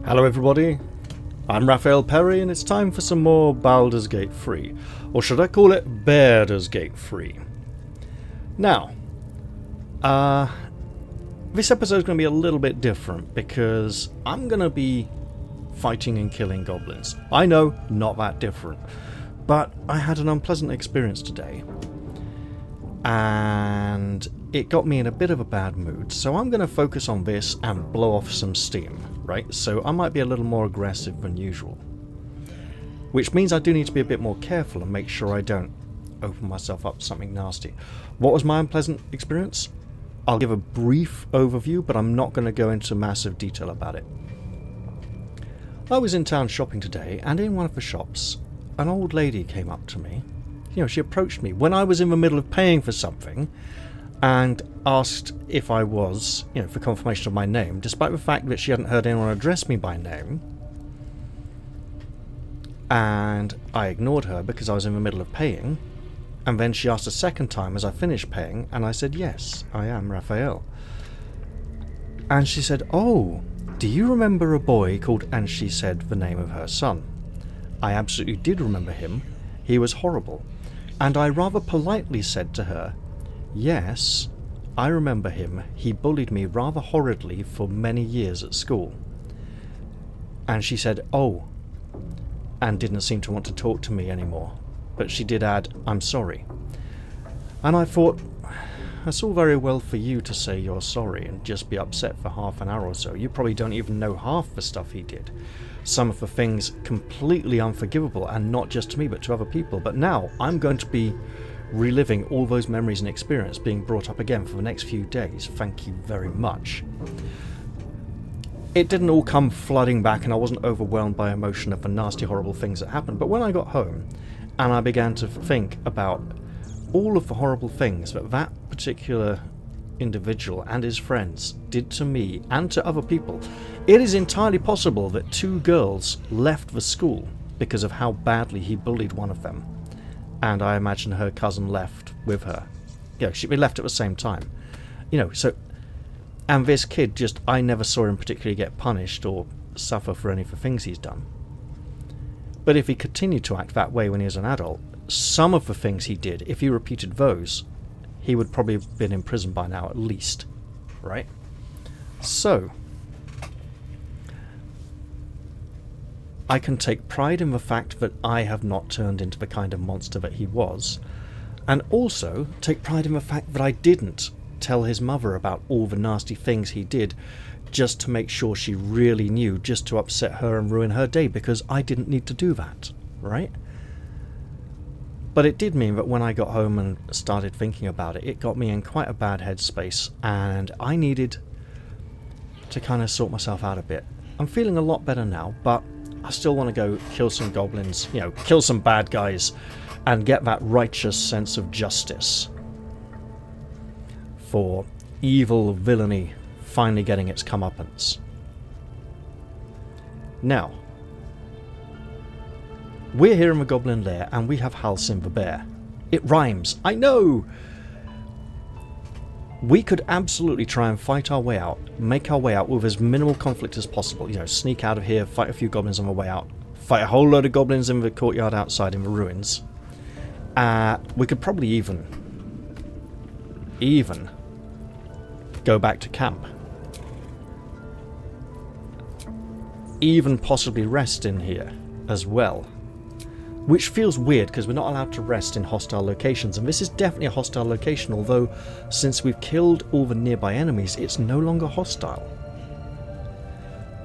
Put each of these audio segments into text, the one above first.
Hello everybody, I'm Raphael Perry and it's time for some more Baldur's Gate 3, or should I call it Baldur's Gate 3. Now, this episode is going to be a little bit different because I'm going to be fighting and killing goblins. I know, not that different, but I had an unpleasant experience today and it got me in a bit of a bad mood, so I'm going to focus on this and blow off some steam, right? So I might be a little more aggressive than usual, which means I do need to be a bit more careful and make sure I don't open myself up to something nasty. What was my unpleasant experience? I'll give a brief overview, but I'm not going to go into massive detail about it. I was in town shopping today, and in one of the shops, an old lady came up to me. You know, she approached me when I was in the middle of paying for something and asked if I was, you know, for confirmation of my name, despite the fact that she hadn't heard anyone address me by name. And I ignored her because I was in the middle of paying. And then she asked a second time as I finished paying, and I said, yes, I am Raphael. And she said, oh, do you remember a boy called... And she said the name of her son. I absolutely did remember him. He was horrible. And I rather politely said to her, yes, I remember him. He bullied me rather horridly for many years at school. And she said, oh, and didn't seem to want to talk to me anymore. But she did add, I'm sorry. And I thought, that's all very well for you to say you're sorry and just be upset for half an hour or so. You probably don't even know half the stuff he did. Some of the things completely unforgivable, and not just to me but to other people. But now I'm going to be reliving all those memories and experience being brought up again for the next few days. Thank you very much. It didn't all come flooding back and I wasn't overwhelmed by emotion of the nasty horrible things that happened, but when I got home and I began to think about all of the horrible things that that particular individual and his friends did to me and to other people, it is entirely possible that two girls left the school because of how badly he bullied one of them. And I imagine her cousin left with her. Yeah, we left at the same time. You know, so... And this kid just... I never saw him particularly get punished or suffer for any of the things he's done. But if he continued to act that way when he was an adult, some of the things he did, if he repeated those, he would probably have been in prison by now at least. Right? So... I can take pride in the fact that I have not turned into the kind of monster that he was, and also take pride in the fact that I didn't tell his mother about all the nasty things he did just to make sure she really knew, just to upset her and ruin her day, because I didn't need to do that, right? But it did mean that when I got home and started thinking about it, it got me in quite a bad headspace, and I needed to kind of sort myself out a bit. I'm feeling a lot better now, but I still want to go kill some goblins, you know, kill some bad guys, and get that righteous sense of justice for evil villainy finally getting its comeuppance. Now, we're here in the Goblin Lair, and we have Halsin the Bear. It rhymes, I know! We could absolutely try and fight our way out, make our way out with as minimal conflict as possible. You know, sneak out of here, fight a few goblins on the way out, fight a whole load of goblins in the courtyard outside in the ruins. We could probably even go back to camp. Even possibly rest in here as well. Which feels weird because we're not allowed to rest in hostile locations, and this is definitely a hostile location, although since we've killed all the nearby enemies, it's no longer hostile.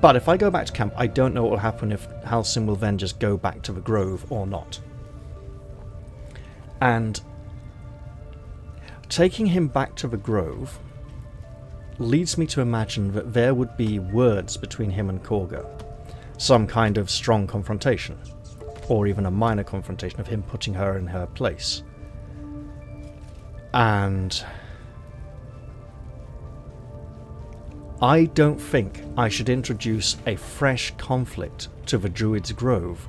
But if I go back to camp, I don't know what will happen, if Halsin will then just go back to the grove or not. And taking him back to the grove leads me to imagine that there would be words between him and Korga. Some kind of strong confrontation. Or even a minor confrontation of him putting her in her place. And I don't think I should introduce a fresh conflict to the Druid's Grove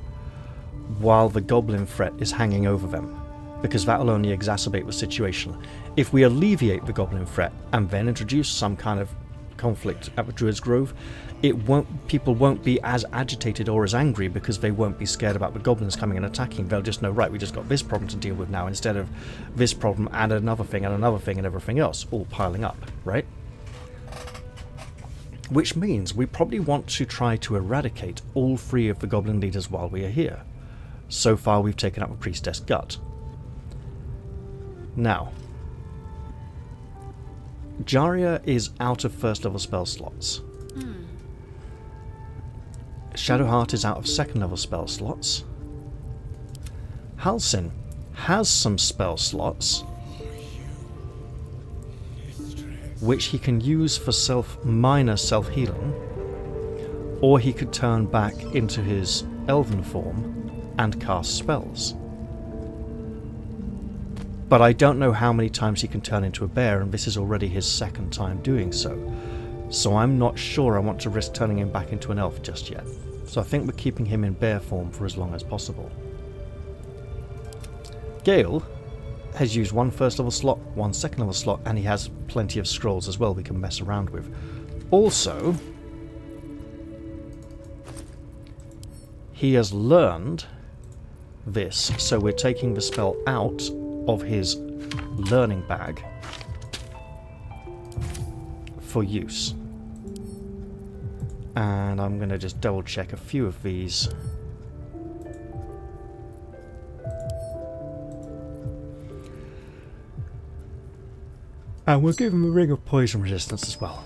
while the goblin threat is hanging over them, because that will only exacerbate the situation. If we alleviate the goblin threat and then introduce some kind of conflict at the Druid's Grove, people won't be as agitated or as angry because they won't be scared about the goblins coming and attacking. They'll just know, right, we just got this problem to deal with now instead of this problem and another thing and another thing and everything else all piling up, right? Which means we probably want to try to eradicate all 3 of the goblin leaders while we are here. So far we've taken up the Priestess Gut. Now, Jaria is out of first level spell slots. Shadowheart is out of second level spell slots. Halsin has some spell slots which he can use for minor self-healing, or he could turn back into his elven form and cast spells. But I don't know how many times he can turn into a bear, and this is already his 2nd time doing so. So I'm not sure I want to risk turning him back into an elf just yet. So I think we're keeping him in bear form for as long as possible. Gale has used 1 first level slot, 1 second level slot, and he has plenty of scrolls as well we can mess around with. Also, he has learned this, so we're taking the spell out of his learning bag for use. And I'm going to just double check a few of these. And we'll give him a ring of poison resistance as well.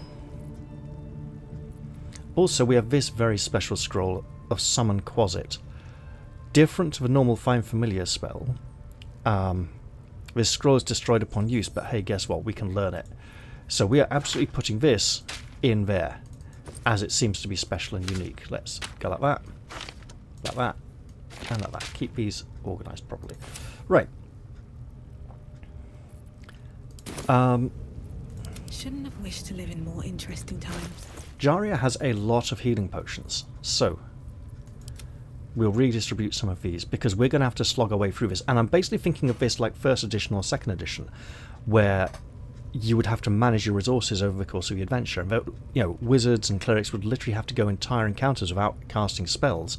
Also, we have this very special scroll of Summon Quasit. Different to the normal Find Familiar spell. This scroll is destroyed upon use, but hey, guess what? We can learn it. So we are absolutely putting this in there, as it seems to be special and unique. Let's go like that, and like that. Keep these organised properly. Right. Shouldn't have wished to live in more interesting times. Jaria has a lot of healing potions, so we'll redistribute some of these because we're going to have to slog our way through this. And I'm basically thinking of this like 1st edition or 2nd edition, where you would have to manage your resources over the course of the adventure. And, you know, wizards and clerics would literally have to go entire encounters without casting spells,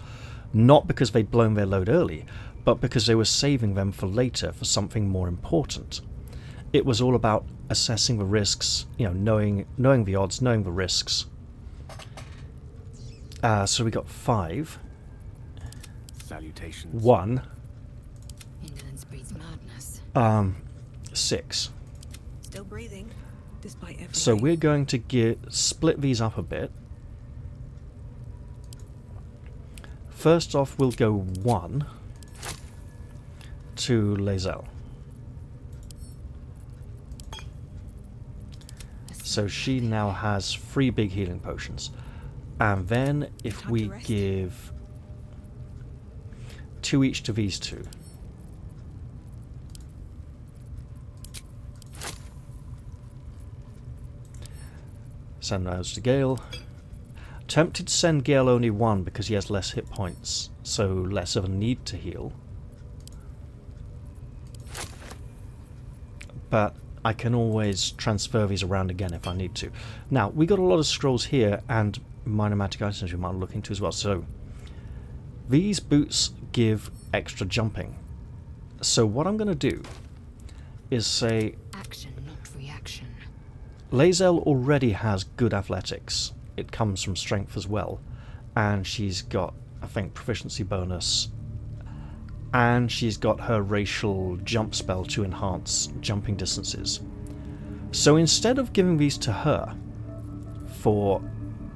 not because they'd blown their load early, but because they were saving them for later for something more important. It was all about assessing the risks, you know, knowing the odds, knowing the risks. So we got 5. Salutations. 1. Indolence breeds madness. 6. Still breathing, despite everything. So we're going to split these up a bit. First off, we'll go 1 to Lae'zel. So she now has 3 big healing potions. And then if we give 2 each to these 2. Send those to Gale. Tempted to send Gale only 1 because he has less hit points, so less of a need to heal. But I can always transfer these around again if I need to. Now, we got a lot of scrolls here and minor magic items we might look into as well. So, these boots give extra jumping. So what I'm going to do is say... Action, not reaction. Lae'zel already has good athletics. It comes from strength as well. And she's got, I think, proficiency bonus. And she's got her racial jump spell to enhance jumping distances. So instead of giving these to her for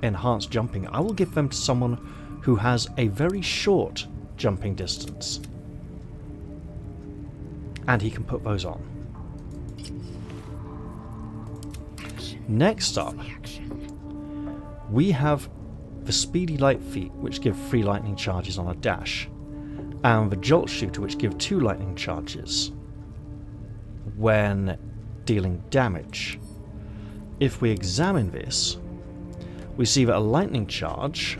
enhanced jumping, I will give them to someone who has a very short jumping distance. And he can put those on. Next up, we have the Speedy Light Feet, which give 3 lightning charges on a dash, and the Jolt Shooter, which give 2 lightning charges when dealing damage. If we examine this, we see that a lightning charge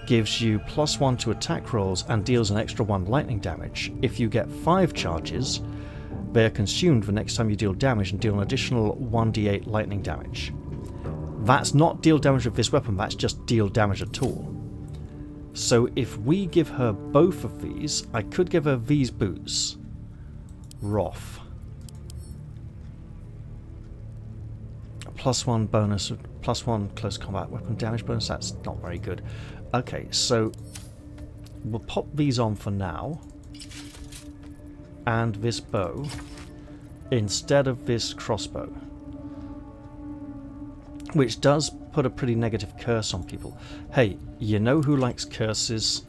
gives you +1 to attack rolls and deals an extra 1 lightning damage. If you get 5 charges, They are consumed the next time you deal damage and deal an additional 1d8 lightning damage. That's not deal damage with this weapon, that's just deal damage at all. So if we give her both of these, I could give her these boots. Wrath. +1 bonus, +1 close combat weapon damage bonus, that's not very good. Okay, so we'll pop these on for now. And this bow instead of this crossbow, which does put a pretty negative curse on people. Hey, you know who likes curses?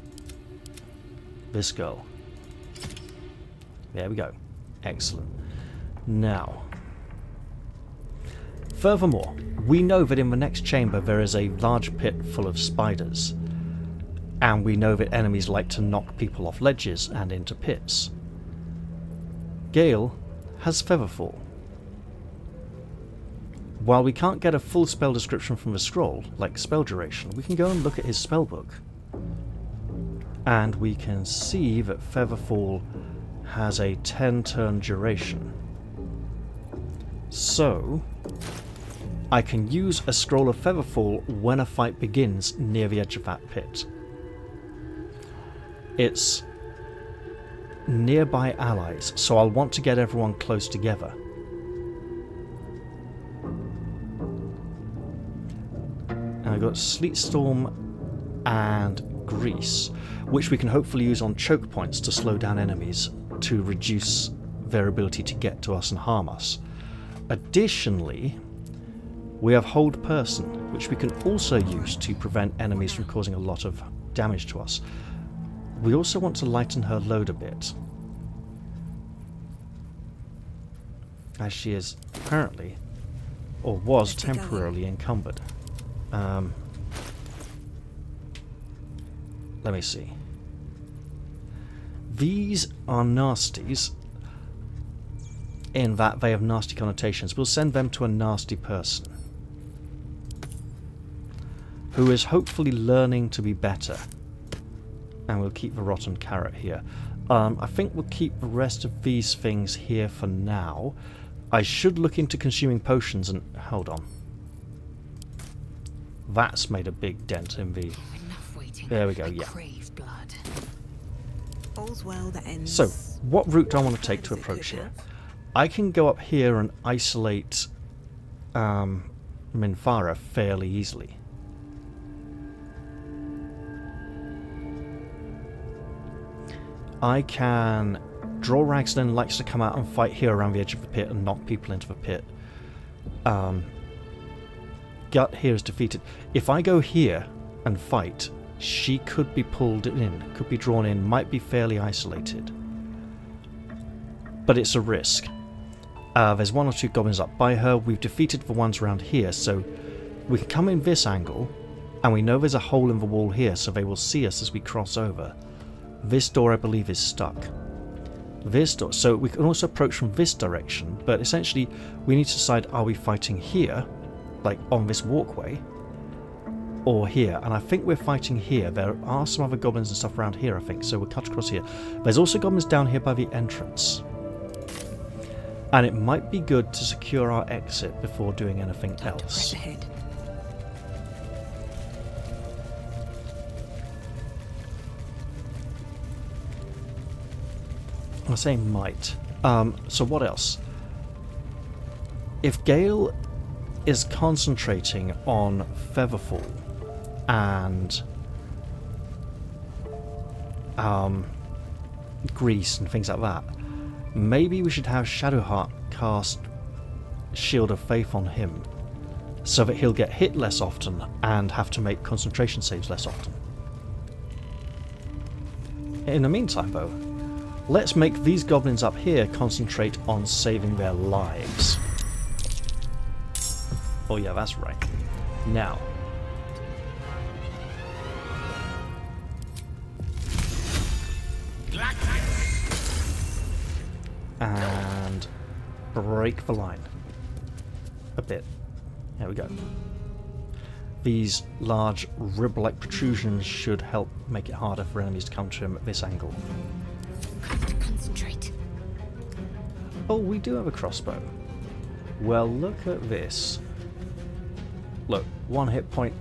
This girl. There we go. Excellent. Now, furthermore, we know that in the next chamber there is a large pit full of spiders, and we know that enemies like to knock people off ledges and into pits. Gale has Featherfall. While we can't get a full spell description from the scroll, like spell duration, we can go and look at his spellbook. And we can see that Featherfall has a 10-turn duration. So, I can use a scroll of Featherfall when a fight begins near the edge of that pit. It's nearby allies, so I'll want to get everyone close together. And I've got Sleet Storm and Grease, which we can hopefully use on choke points to slow down enemies to reduce their ability to get to us and harm us. Additionally, we have Hold Person, which we can also use to prevent enemies from causing a lot of damage to us. We also want to lighten her load a bit, as she is apparently, or was temporarily encumbered. Let me see. These are nasties in that they have nasty connotations. We'll send them to a nasty person who is hopefully learning to be better. And we'll keep the rotten carrot here. I think we'll keep the rest of these things here for now. I should look into consuming potions and... hold on. That's made a big dent in the... There we go, yeah. All's well that ends. So, what route do I want to take to approach here? I can go up here and isolate Minthara fairly easily. I can draw Ragslin, likes to come out and fight here around the edge of the pit and knock people into the pit. Gut here is defeated. If I go here and fight, she could be pulled in, could be drawn in, might be fairly isolated. But it's a risk. There's one or two goblins up by her. We've defeated the ones around here, so we can come in this angle, and we know there's a hole in the wall here, so they will see us as we cross over. This door, I believe, is stuck. This door, so we can also approach from this direction, but essentially we need to decide, are we fighting here, like on this walkway, or here? And I think we're fighting here. There are some other goblins and stuff around here, I think, so we'll cut across here. There's also goblins down here by the entrance. And it might be good to secure our exit before doing anything else. I say might. So what else? If Gale is concentrating on Featherfall and Grease and things like that, maybe we should have Shadowheart cast Shield of Faith on him so that he'll get hit less often and have to make concentration saves less often. In the meantime, though, let's make these goblins up here concentrate on saving their lives. Oh yeah, that's right. Now. And break the line. A bit. There we go. These large rib-like protrusions should help make it harder for enemies to come to him at this angle. Concentrate. Oh, we do have a crossbow. Well, look at this. Look, 1 hit point,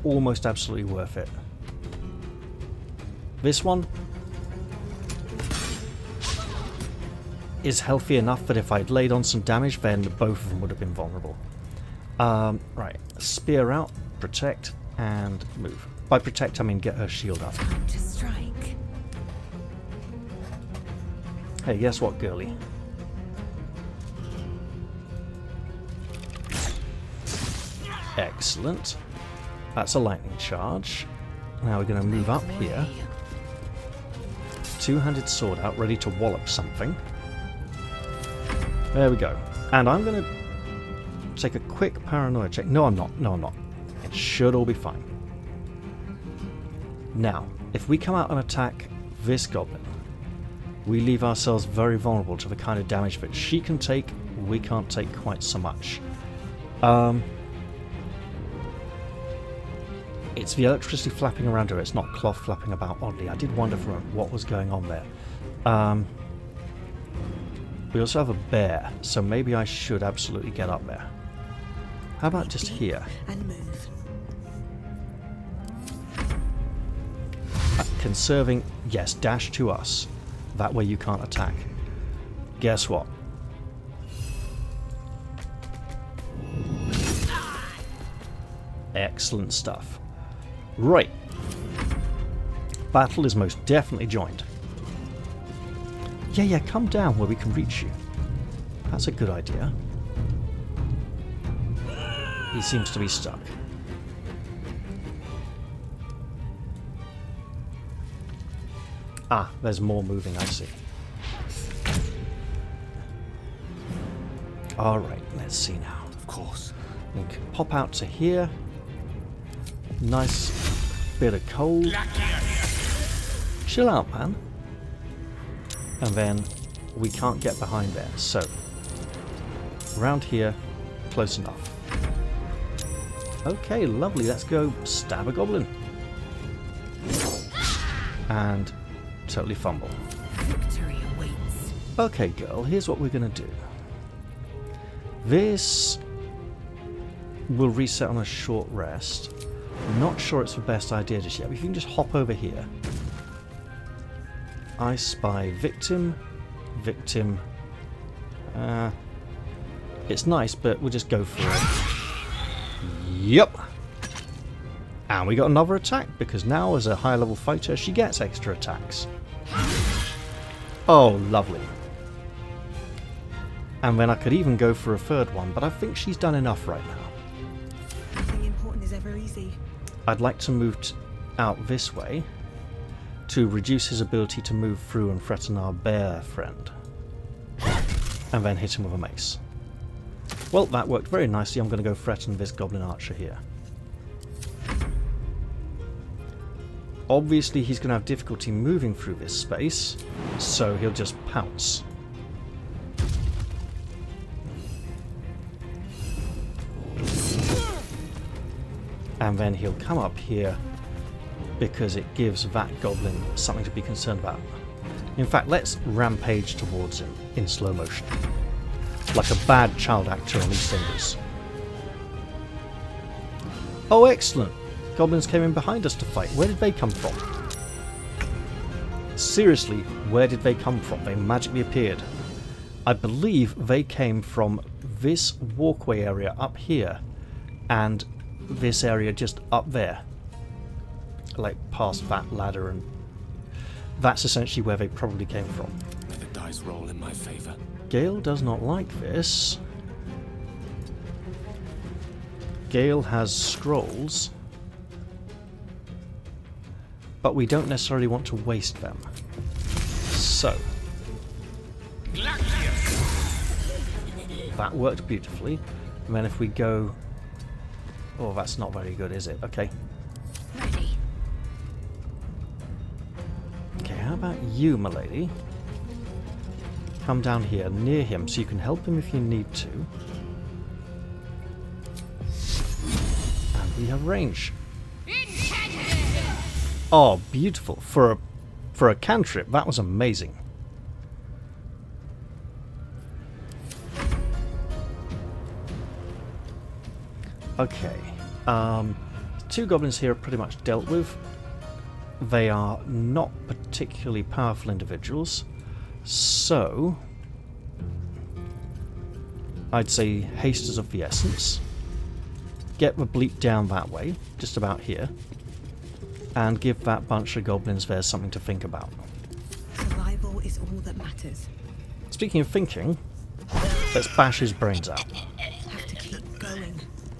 almost absolutely worth it. This one is healthy enough that if I'd laid on some damage, then both of them would have been vulnerable. Right, spear out, protect, and move. By protect, I mean get her shield up. Time to strike. Hey, guess what, girlie? Excellent. That's a lightning charge. Now we're going to move up here. Two-handed sword out, ready to wallop something. There we go. And I'm going to take a quick paranoia check. No, I'm not. No, I'm not. It should all be fine. Now, if we come out and attack this goblin, we leave ourselves very vulnerable to the kind of damage that she can take. We can't take quite so much. It's the electricity flapping around her. It's not cloth flapping about oddly. I did wonder for a moment what was going on there. We also have a bear, so maybe I should absolutely get up there. How about just here? And move. Conserving, yes, dash to us. That way you can't attack. Guess what? Excellent stuff. Right. Battle is most definitely joined. Yeah, come down where we can reach you. That's a good idea. He seems to be stuck. Ah, there's more moving, I see. Alright, let's see now. Of course. We can pop out to here. Nice bit of cold. Chill out, man. And then we can't get behind there, so around here, close enough. Okay, lovely, let's go stab a goblin. And totally fumble. Victory awaits. Okay, girl, here's what we're going to do. This will reset on a short rest. I'm not sure it's the best idea just yet, but if you can just hop over here. I spy victim, victim. It's nice, but we'll just go for it. Yep. And we got another attack, because now as a higher level fighter, she gets extra attacks. Oh, lovely. And then I could even go for a third one, but I think she's done enough right now. Nothing important is ever easy. I'd like to move out this way to reduce his ability to move through and threaten our bear friend. And then hit him with a mace. Well, that worked very nicely. I'm going to go threaten this goblin archer here. Obviously, he's going to have difficulty moving through this space, so he'll just pounce. And then he'll come up here because it gives that goblin something to be concerned about. In fact, let's rampage towards him in slow motion. Like a bad child actor on EastEnders. Oh, excellent! Goblins came in behind us to fight. Where did they come from? Seriously, where did they come from? They magically appeared. I believe they came from this walkway area up here and this area just up there. Like past that ladder, and that's essentially where they probably came from. May the dice roll in my favor. Gale does not like this. Gale has scrolls, but we don't necessarily want to waste them. So that worked beautifully. And then if we go... Oh, that's not very good, is it? Okay. Ready. Okay, how about you, my lady? Come down here near him so you can help him if you need to. And we have range. Oh, beautiful. For a cantrip, that was amazing. Okay. Two goblins here are pretty much dealt with. They are not particularly powerful individuals. So I'd say haste is of the essence. Get the bleep down that way, just about here. And give that bunch of goblins there something to think about. Survival is all that matters. Speaking of thinking, let's bash his brains out. Have to keep going.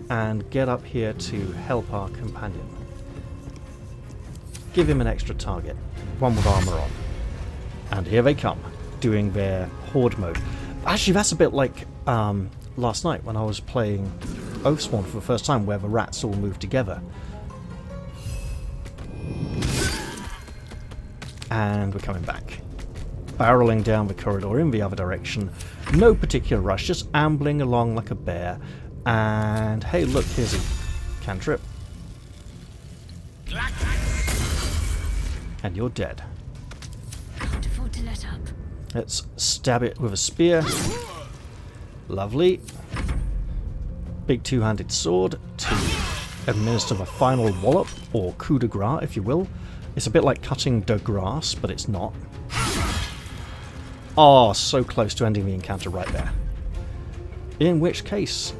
And get up here to help our companion. Give him an extra target, one with armor on. And here they come, doing their horde mode. Actually, that's a bit like last night when I was playing Oathsworn for the first time, where the rats all moved together. And we're coming back. Barreling down the corridor in the other direction. No particular rush, just ambling along like a bear. And hey, look, here's a cantrip. And you're dead. Can't afford to let up. Let's stab it with a spear. Lovely. Big two-handed sword to administer the final wallop, or coup de grace, if you will. It's a bit like cutting the grass, but it's not. Oh, so close to ending the encounter right there. In which case,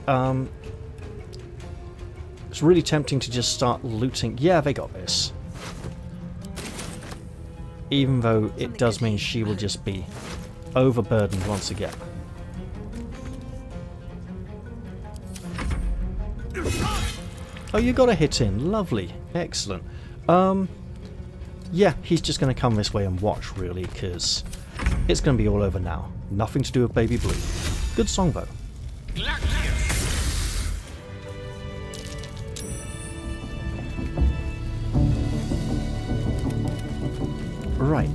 it's really tempting to just start looting. Yeah, they got this. Even though it does mean she will just be overburdened once again. Oh, you got a hit in. Lovely. Excellent. Yeah, he's just going to come this way and watch, really, because it's going to be all over now. Nothing to do with Baby Blue. Good song, though. Right.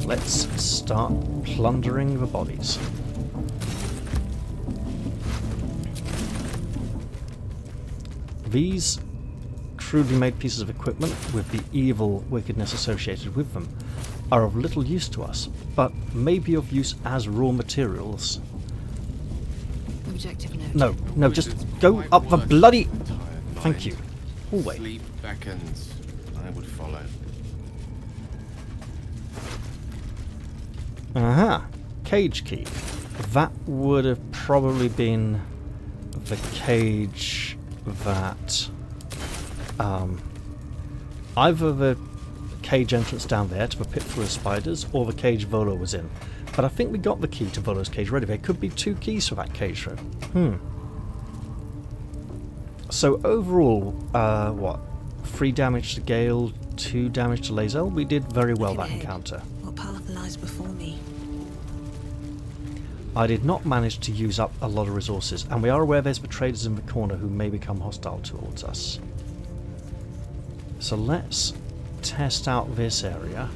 Let's start plundering the bodies. These crudely made pieces of equipment with the evil wickedness associated with them are of little use to us, but may be of use as raw materials. Objective note. No, no, just go up the bloody... Thank you. Hallway. Sleep beckons. I would follow. Aha. Cage key. That would have probably been the cage that... either the cage entrance down there to the pit full of spiders, or the cage Volo was in. But I think we got the key to Volo's cage ready. There could be two keys for that cage though. So overall, what? 3 damage to Gale, 2 damage to Lae'zel. We did very well that encounter. What path lies before me? I did not manage to use up a lot of resources, and we are aware there's the traders in the corner who may become hostile towards us. So let's test out this area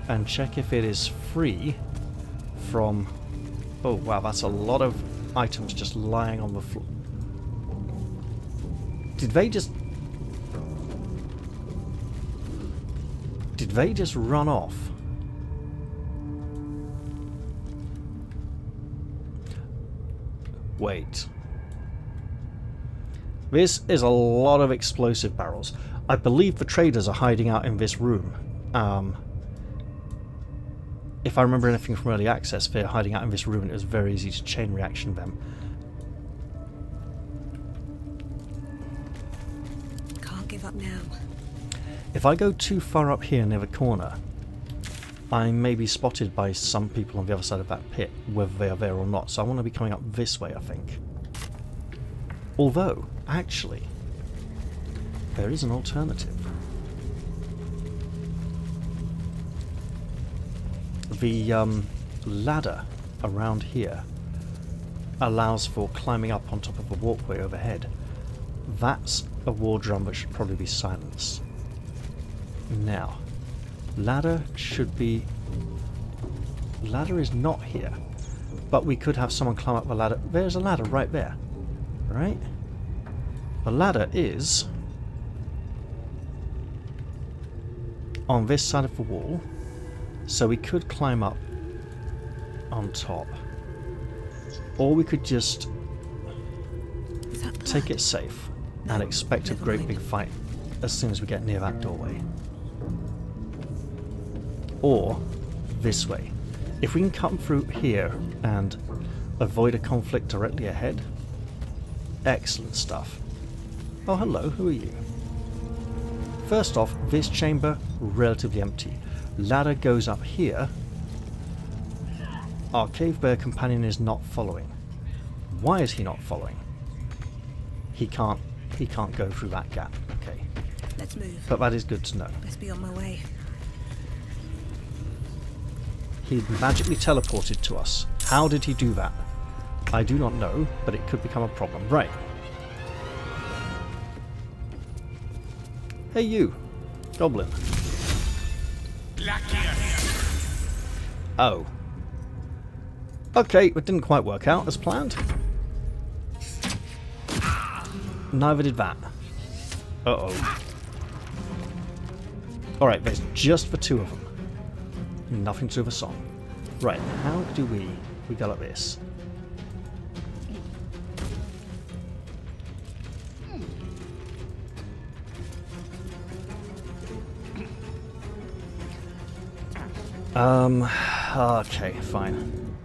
and check if it is free from... Oh wow, that's a lot of items just lying on the floor. Did they just run off? Wait. This is a lot of explosive barrels. I believe the traders are hiding out in this room. If I remember anything from early access, they're hiding out in this room and it was very easy to chain reaction them. Can't give up now. If I go too far up here near the corner, I may be spotted by some people on the other side of that pit, whether they are there or not, so I want to be coming up this way, I think. Although, actually, there is an alternative. The ladder around here allows for climbing up on top of a walkway overhead. That's a war drum that should probably be silenced. Now, ladder should be... Ladder is not here, but we could have someone climb up the ladder. There's a ladder right there, right? The ladder is on this side of the wall, so we could climb up on top, or we could just take it safe and expect a great big fight as soon as we get near that doorway. Or this way. If we can come through here and avoid a conflict directly ahead, excellent stuff. Oh, hello, who are you? First off, this chamber, relatively empty. Ladder goes up here. Our cave bear companion is not following. Why is he not following? He can't go through that gap. Okay. Let's move. But that is good to know. Let's be on my way. He magically teleported to us. How did he do that? I do not know, but it could become a problem. Right. Hey you, goblin. Oh. Okay, it didn't quite work out as planned. Neither did that. Uh-oh. Alright, there's just the two of them. Nothing to do with a song. Right, how do we go like this? Okay, fine.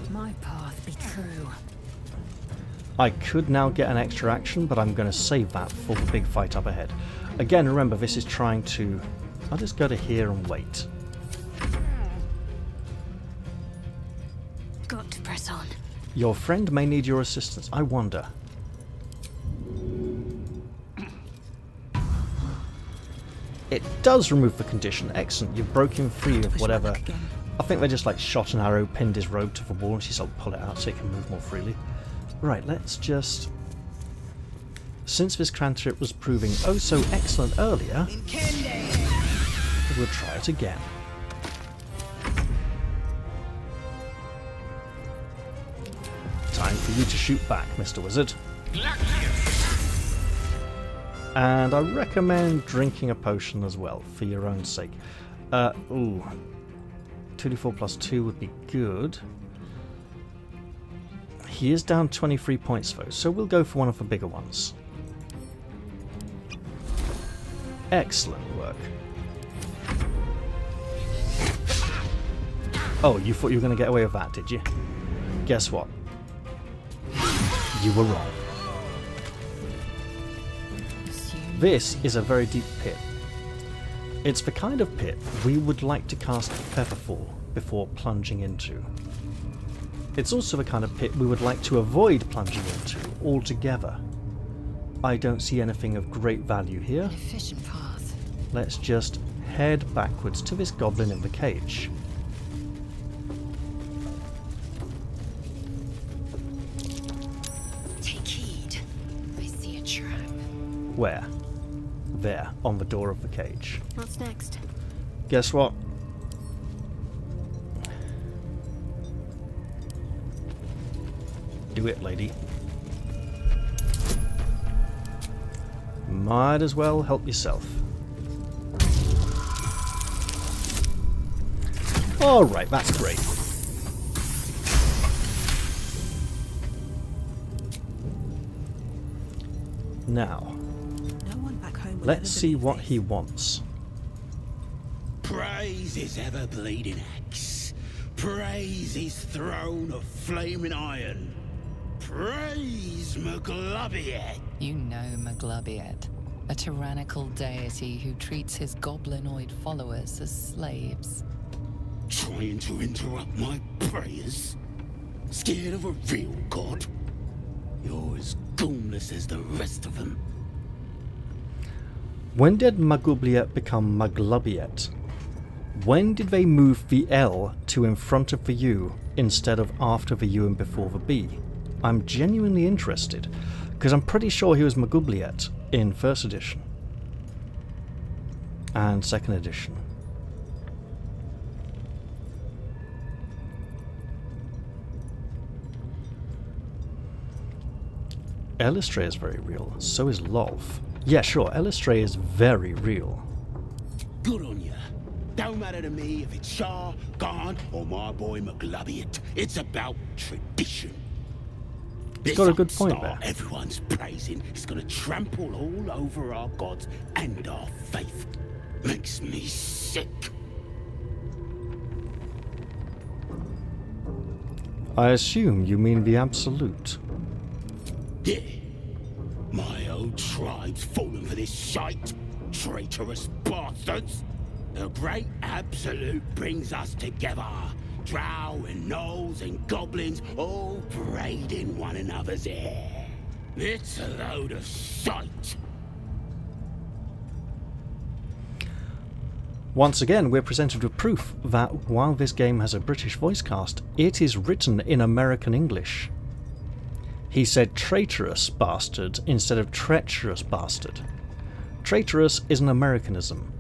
My path be true. I could now get an extra action, but I'm going to save that for the big fight up ahead. Again, remember, this is trying to... I'll just go to here and wait. Got to press on. Your friend may need your assistance. I wonder. It does remove the condition. Excellent. You've broken free of whatever. I think they just like shot an arrow, pinned his robe to the wall, and she's like pull it out so he can move more freely. Right, let's just... Since this cantrip was proving oh so excellent earlier, we'll try it again. Time for you to shoot back, Mr. Wizard. And I recommend drinking a potion as well, for your own sake. Ooh. 2d4 plus 2 would be good. He is down 23 points though, so we'll go for one of the bigger ones. Excellent work. Oh, you thought you were going to get away with that, did you? Guess what? You were wrong. This is a very deep pit. It's the kind of pit we would like to cast Featherfall before plunging into. It's also the kind of pit we would like to avoid plunging into altogether. I don't see anything of great value here. An efficient path. Let's just head backwards to this goblin in the cage. Take heed. I see a trap. Where? There, on the door of the cage. What's next? Guess what? Do it, lady. Might as well help yourself. Alright, that's great. Now, No one back home will let's ever see believe what this. he wants. Praise his ever-bleeding axe. Praise his throne of flaming iron. Praise Maglubiet. You know Maglubiet, a tyrannical deity who treats his goblinoid followers as slaves. Trying to interrupt my prayers? Scared of a real god? You're as goonless as the rest of them. When did Maglubiet become Maglubiet? When did they move the L to in front of the U instead of after the U and before the B? I'm genuinely interested, because I'm pretty sure he was Maglubiet in first edition and second edition. Elistray is very real, so is Lolf. Yeah, sure, Elistray is very real. Good on ya. Don't matter to me if it's Shah, Khan, or my boy Maglubiet. It's about tradition. He's got a good point there. Everyone's praising is going to trample all over our gods and our faith. Makes me sick. I assume you mean the Absolute. Yeah. My old tribe's fallen for this shite. Traitorous bastards. The great Absolute brings us together. Drow and gnolls and goblins all braiding one another's hair. It's a load of shite. Once again, we're presented with proof that while this game has a British voice cast, it is written in American English. He said traitorous bastard instead of treacherous bastard. Traitorous is an Americanism.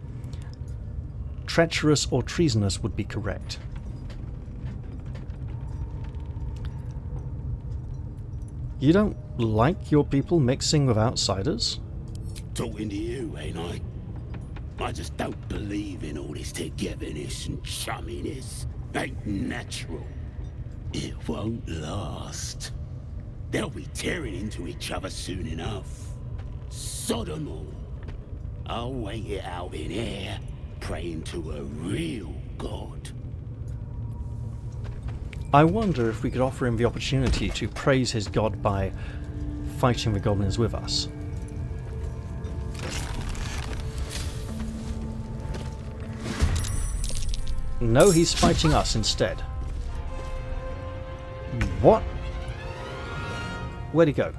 Treacherous or treasonous would be correct. You don't like your people mixing with outsiders? Talking to you, ain't I? I just don't believe in all this togetherness and chumminess. Ain't natural. It won't last. They'll be tearing into each other soon enough. Sod 'em all. I'll wait it out in air, praying to a real god. I wonder if we could offer him the opportunity to praise his god by fighting the goblins with us. No, he's fighting us instead. What? Where'd he go?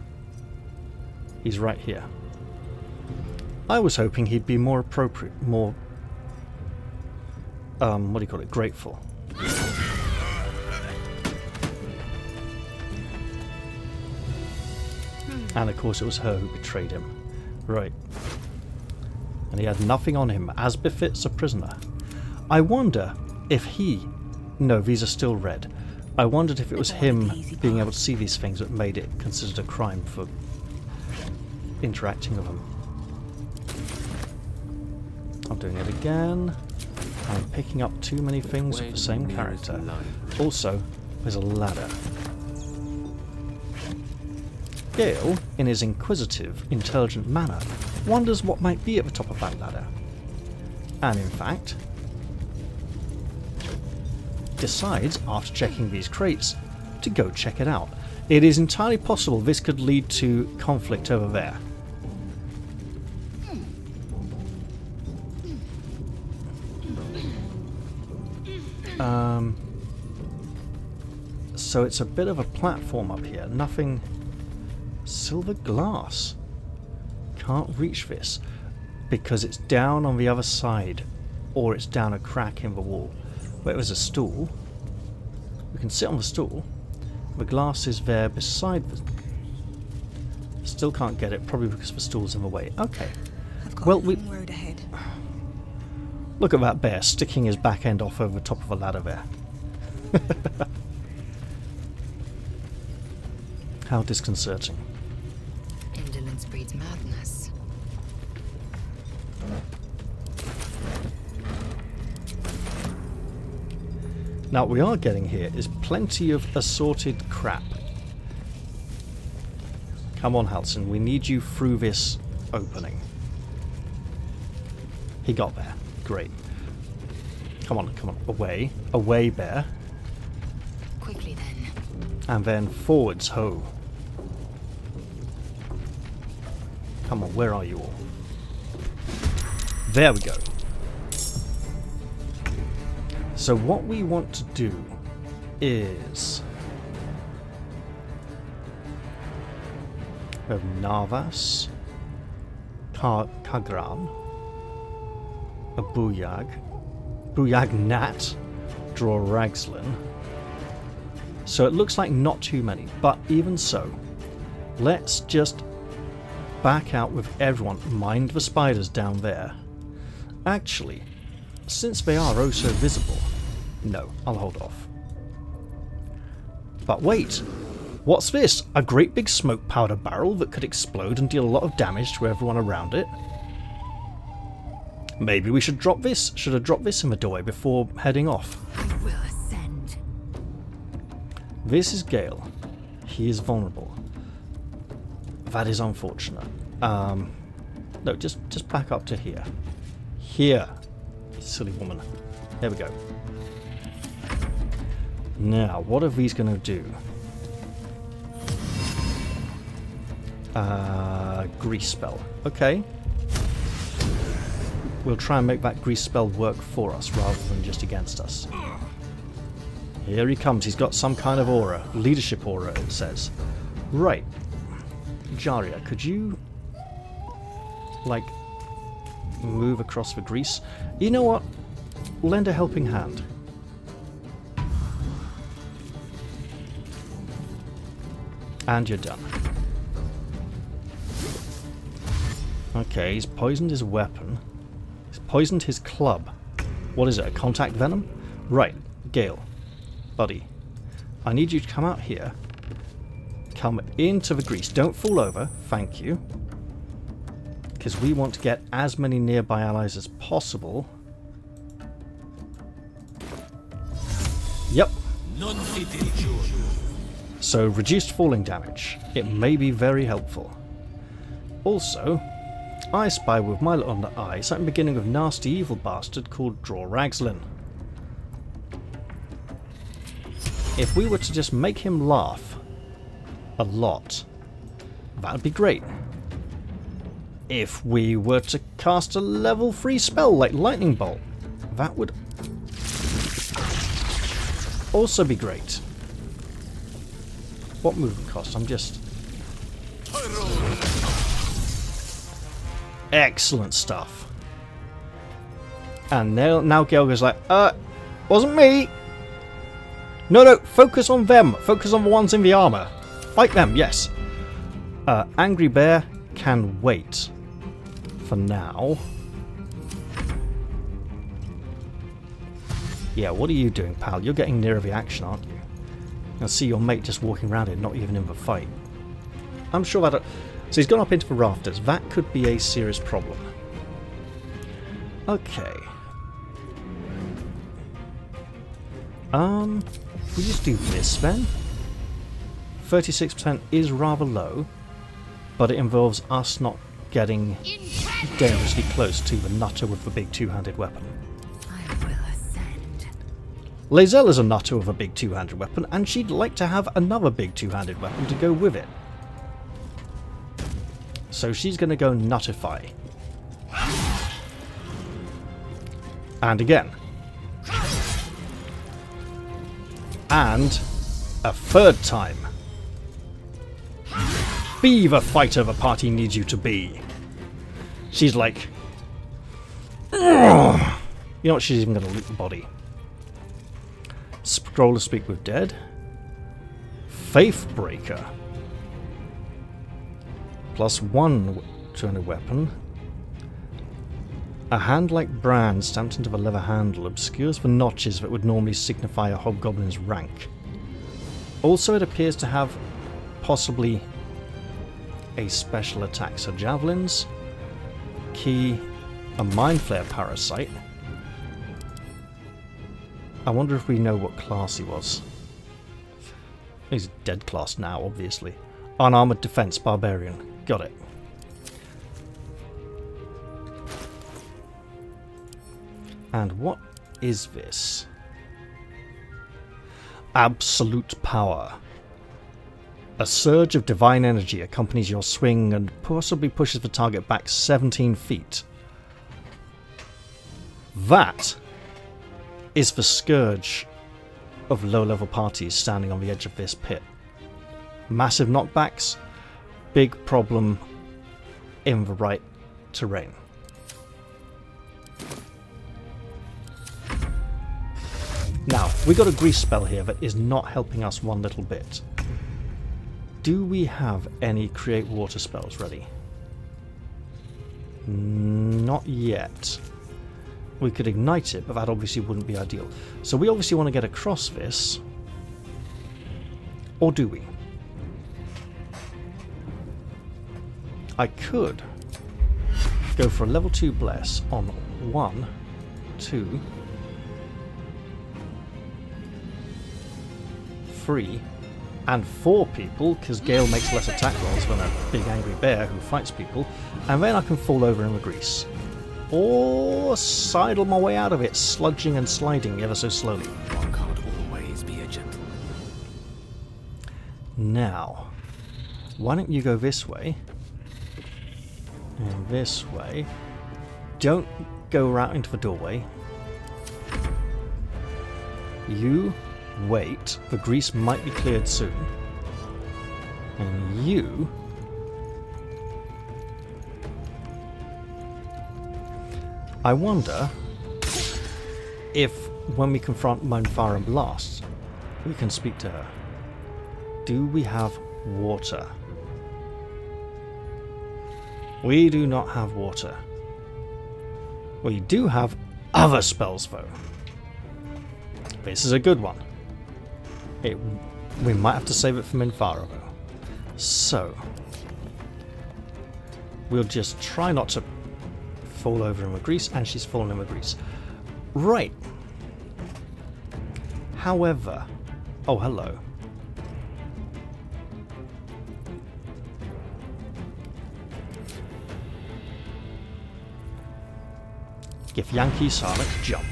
He's right here. I was hoping he'd be more appropriate, more... what do you call it? Grateful. And of course it was her who betrayed him. Right. And he had nothing on him, as befits a prisoner. I wonder if he... No, these are still red. I wondered if it was him being able to see these things that made it considered a crime for interacting with them. I'm doing it again. I'm picking up too many things of the same character. Also, there's a ladder. Gale, in his inquisitive, intelligent manner, wonders what might be at the top of that ladder. And in fact, decides, after checking these crates, to go check it out. It is entirely possible this could lead to conflict over there. So it's a bit of a platform up here. Nothing... Silver glass. Can't reach this because it's down on the other side, or it's down a crack in the wall. Where there's a stool, we can sit on the stool. The glass is there beside the... Still can't get it, probably because the stool's in the way. Okay. I've got Well, a long road ahead. Look at that bear sticking his back end off over the top of a ladder there. How disconcerting. Indolence breeds madness. Now what we are getting here is plenty of assorted crap. Come on, Halson, we need you through this opening. He got there. Great. Come on, come on. Away. Away, bear. Quickly then. And then forwards, ho. Come on, where are you all? There we go. So what we want to do is... We have Navas, Kagran, a Buyag Nat, draw Ragslin. So it looks like not too many, but even so, let's just back out with everyone. Mind the spiders down there. Actually, since they are oh so visible, no, I'll hold off. But wait, what's this? A great big smoke powder barrel that could explode and deal a lot of damage to everyone around it? Maybe we should drop this. Should have dropped this in the doorway before heading off. I will ascend. This is Gale. He is vulnerable. That is unfortunate. No, just back up to here. Here. Silly woman. There we go. Now, what are these going to do? Grease spell. Okay. We'll try and make that grease spell work for us rather than just against us. Here he comes. He's got some kind of aura. Leadership aura, it says. Right. Jaria, could you, like, move across the grease? You know what? Lend a helping hand. And you're done. Okay, he's poisoned his weapon. He's poisoned his club. What is it, a contact venom? Right, Gale. Buddy. I need you to come out here. Come into the grease. Don't fall over, thank you. Because we want to get as many nearby allies as possible. Yep. So, reduced falling damage. It may be very helpful. Also, I spy with my little eye something beginning with nasty evil bastard called Draw Ragslin. If we were to just make him laugh a lot, that would be great. If we were to cast a level 3 spell like Lightning Bolt, that would also be great. What movement cost? I'm just... Excellent stuff. And now Gale goes like, wasn't me. No, focus on them. Focus on the ones in the armor. Fight them, yes. Angry Bear can wait for now. Yeah, what are you doing, pal? You're getting nearer the action, aren't you? I see your mate just walking around it, not even in the fight. I'm sure that... So he's gone up into the rafters. That could be a serious problem. Okay. We just do this then. 36% is rather low, but it involves us not getting dangerously close to the nutter with the big two-handed weapon. I will ascend. Lae'zel is a nutter with a big two-handed weapon, and she'd like to have another big two-handed weapon to go with it. So she's going to go nuttify. And again. And a third time. Be the fighter the party needs you to be. She's like... Ugh. You know what, she's even going to loot the body. Scroll to speak with dead. Faith Breaker. +1 200 weapon. A hand-like brand stamped into the leather handle obscures the notches that would normally signify a hobgoblin's rank. Also, it appears to have possibly a special attack. So javelins, key, a mindflayer parasite. I wonder if we know what class he was. He's dead class now, obviously. Unarmored defense, barbarian. Got it. And what is this? Absolute power. A surge of divine energy accompanies your swing and possibly pushes the target back 17 feet. That is the scourge of low-level parties standing on the edge of this pit. Massive knockbacks, big problem in the right terrain. Now, we got a grease spell here that is not helping us one little bit. Do we have any create water spells ready? Not yet. We could ignite it, but that obviously wouldn't be ideal. So we obviously want to get across this. Or do we? I could go for a level 2 bless on 1, 2, 3, and 4 people, because Gale makes less attack rolls than a big angry bear who fights people, and then I can fall over in the grease. Or sidle my way out of it, sludging and sliding ever so slowly. One can't always be a gentleman. Now, why don't you go this way, and this way. Don't go right into the doorway. You wait, the grease might be cleared soon. And you... I wonder if when we confront Mindflayer and Blast, we can speak to her. Do we have water? We do not have water. We do have other spells though. This is a good one. We might have to save it for Mindflayer though. So we'll just try not to fall over in the grease, and she's fallen in the grease. Right. However, oh hello. Githyanki Sonic jump.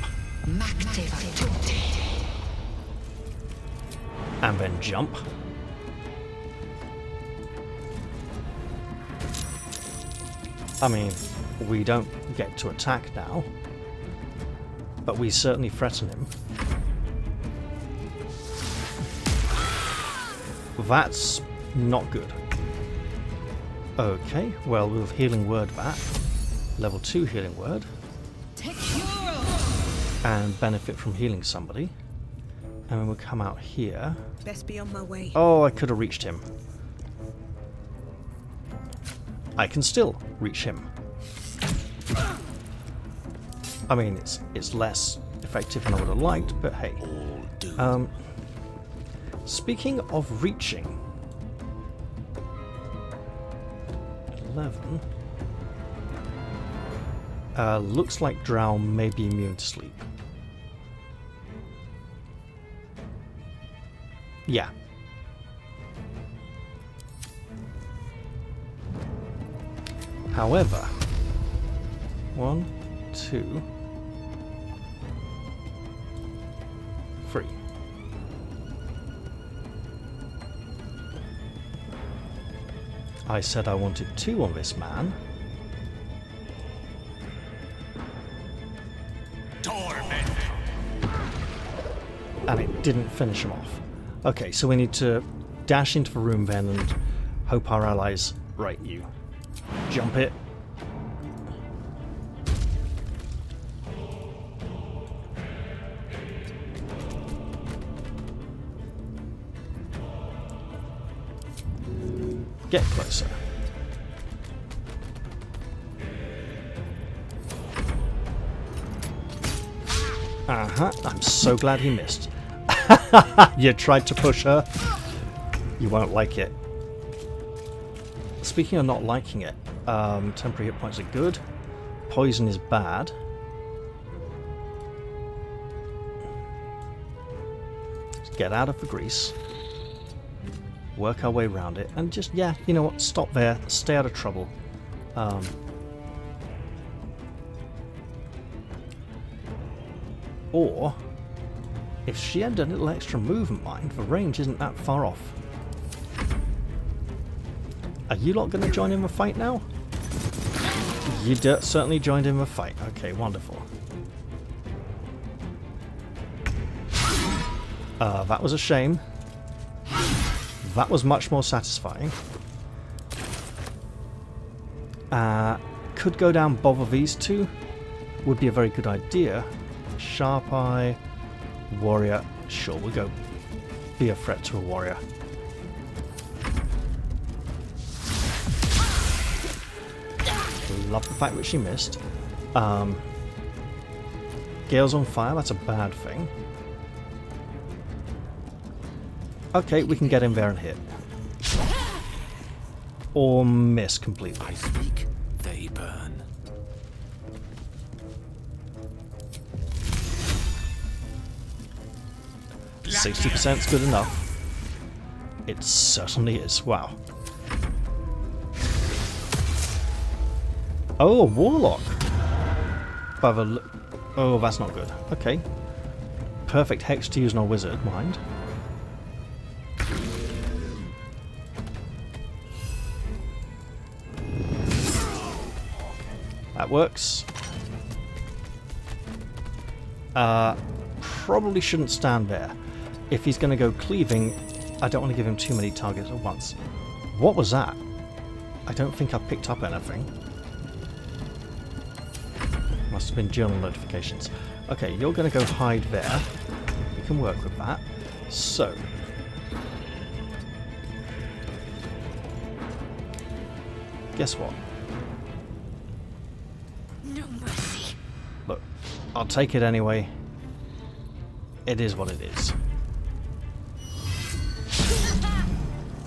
And then jump. I mean, we don't get to attack now, but we certainly threaten him. That's not good. Okay, well, we'll healing word that. Level 2 healing word. And benefit from healing somebody. And then we'll come out here. Best be on my way. Oh, I could have reached him. I can still reach him. I mean, it's less effective than I would have liked, but hey. Speaking of reaching, 11. Looks like Drow may be immune to sleep. Yeah. However, 1, 2, 3. I said I wanted 2 on this man. And it didn't finish him off. Okay, so we need to dash into the room then and hope our allies right you. Jump it. Get closer. I'm so glad he missed. You tried to push her. You won't like it. Speaking of not liking it, temporary hit points are good. Poison is bad. Let's get out of the grease. Work our way around it. And just, yeah, you know what? Stop there. Stay out of trouble. Or, if she had a little extra movement mind, the range isn't that far off. Are you lot going to join in the fight now? You certainly joined in the fight. Okay, wonderful. That was a shame. That was much more satisfying. Could go down bother these two. Would be a very good idea. Sharp Eye, Warrior. Sure, we'll go be a threat to a warrior. Love the fact that she missed. Gale's on fire, that's a bad thing. Okay, we can get in there and hit. Or miss completely. I speak, they burn. 60% is good enough. It certainly is. Wow. Oh, a warlock. Oh, that's not good. Okay. Perfect hex to use on a wizard, mind. That works. Probably shouldn't stand there. If he's going to go cleaving, I don't want to give him too many targets at once. What was that? I don't think I picked up anything. Must have been journal notifications. Okay, you're going to go hide there. We can work with that. So. Guess what? No mercy. Look, I'll take it anyway. It is what it is.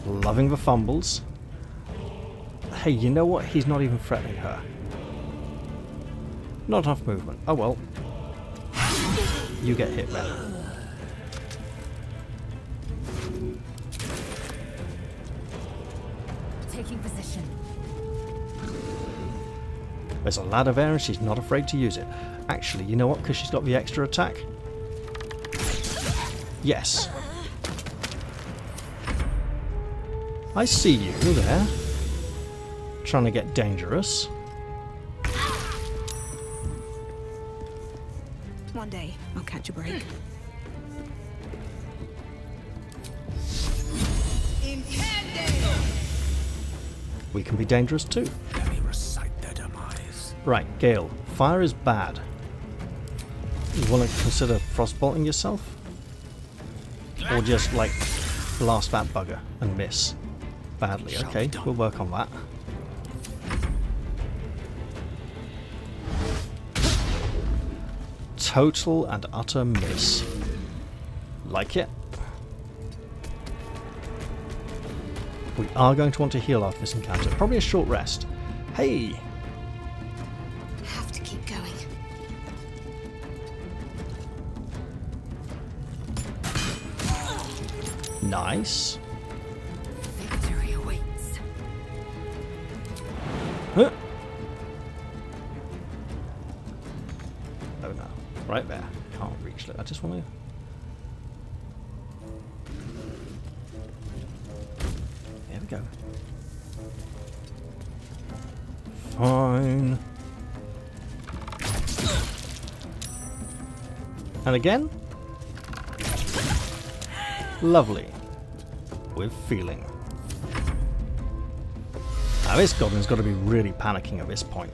Loving the fumbles. Hey, you know what? He's not even threatening her. Not enough movement. Oh well. You get hit then. Taking position. There's a ladder there and she's not afraid to use it. Actually, you know what? Because she's got the extra attack. Yes. I see you there. Trying to get dangerous. One day, I'll catch a break. We can be dangerous too. Let me recite their demise. Right, Gale. Fire is bad. You want to consider frostbolting yourself? Or just, like, blast that bugger and miss badly. Okay, we'll work on that. Total and utter miss. Like it. We are going to want to heal after this encounter. Probably a short rest. Hey! Have to keep going. Nice. Victory awaits. Huh. Oh no. Right there. Can't reach it. I just want to... There we go. Fine. And again? Lovely. With feeling. Now this goblin's got to be really panicking at this point.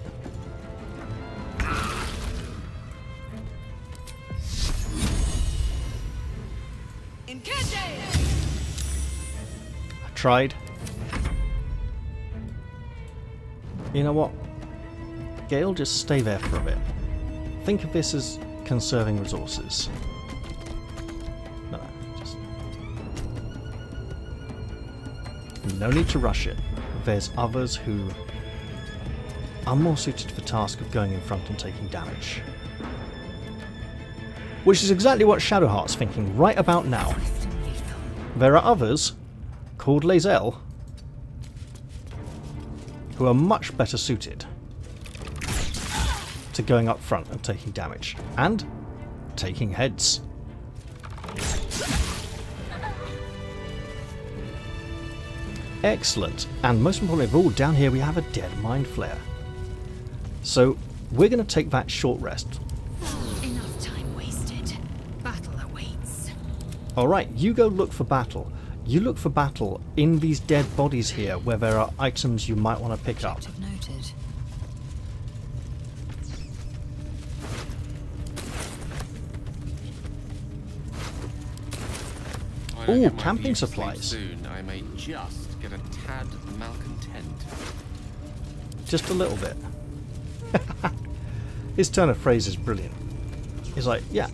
I tried. You know what? Gale, just stay there for a bit. Think of this as conserving resources. No, just... No need to rush it. There's others who are more suited to the task of going in front and taking damage. Which is exactly what Shadowheart's thinking right about now. There are others, called Lae'zel, who are much better suited to going up front and taking damage. And taking heads. Excellent. And most importantly of all, down here we have a dead mindflayer. So we're going to take that short rest. Enough time wasted. Battle awaits. Alright, you go look for battle. You look for battle in these dead bodies here where there are items you might want to pick up. Objective noted. Ooh, camping supplies. Soon, I may just get a tad malcontent. Just a little bit. His turn of phrase is brilliant. He's like, yeah,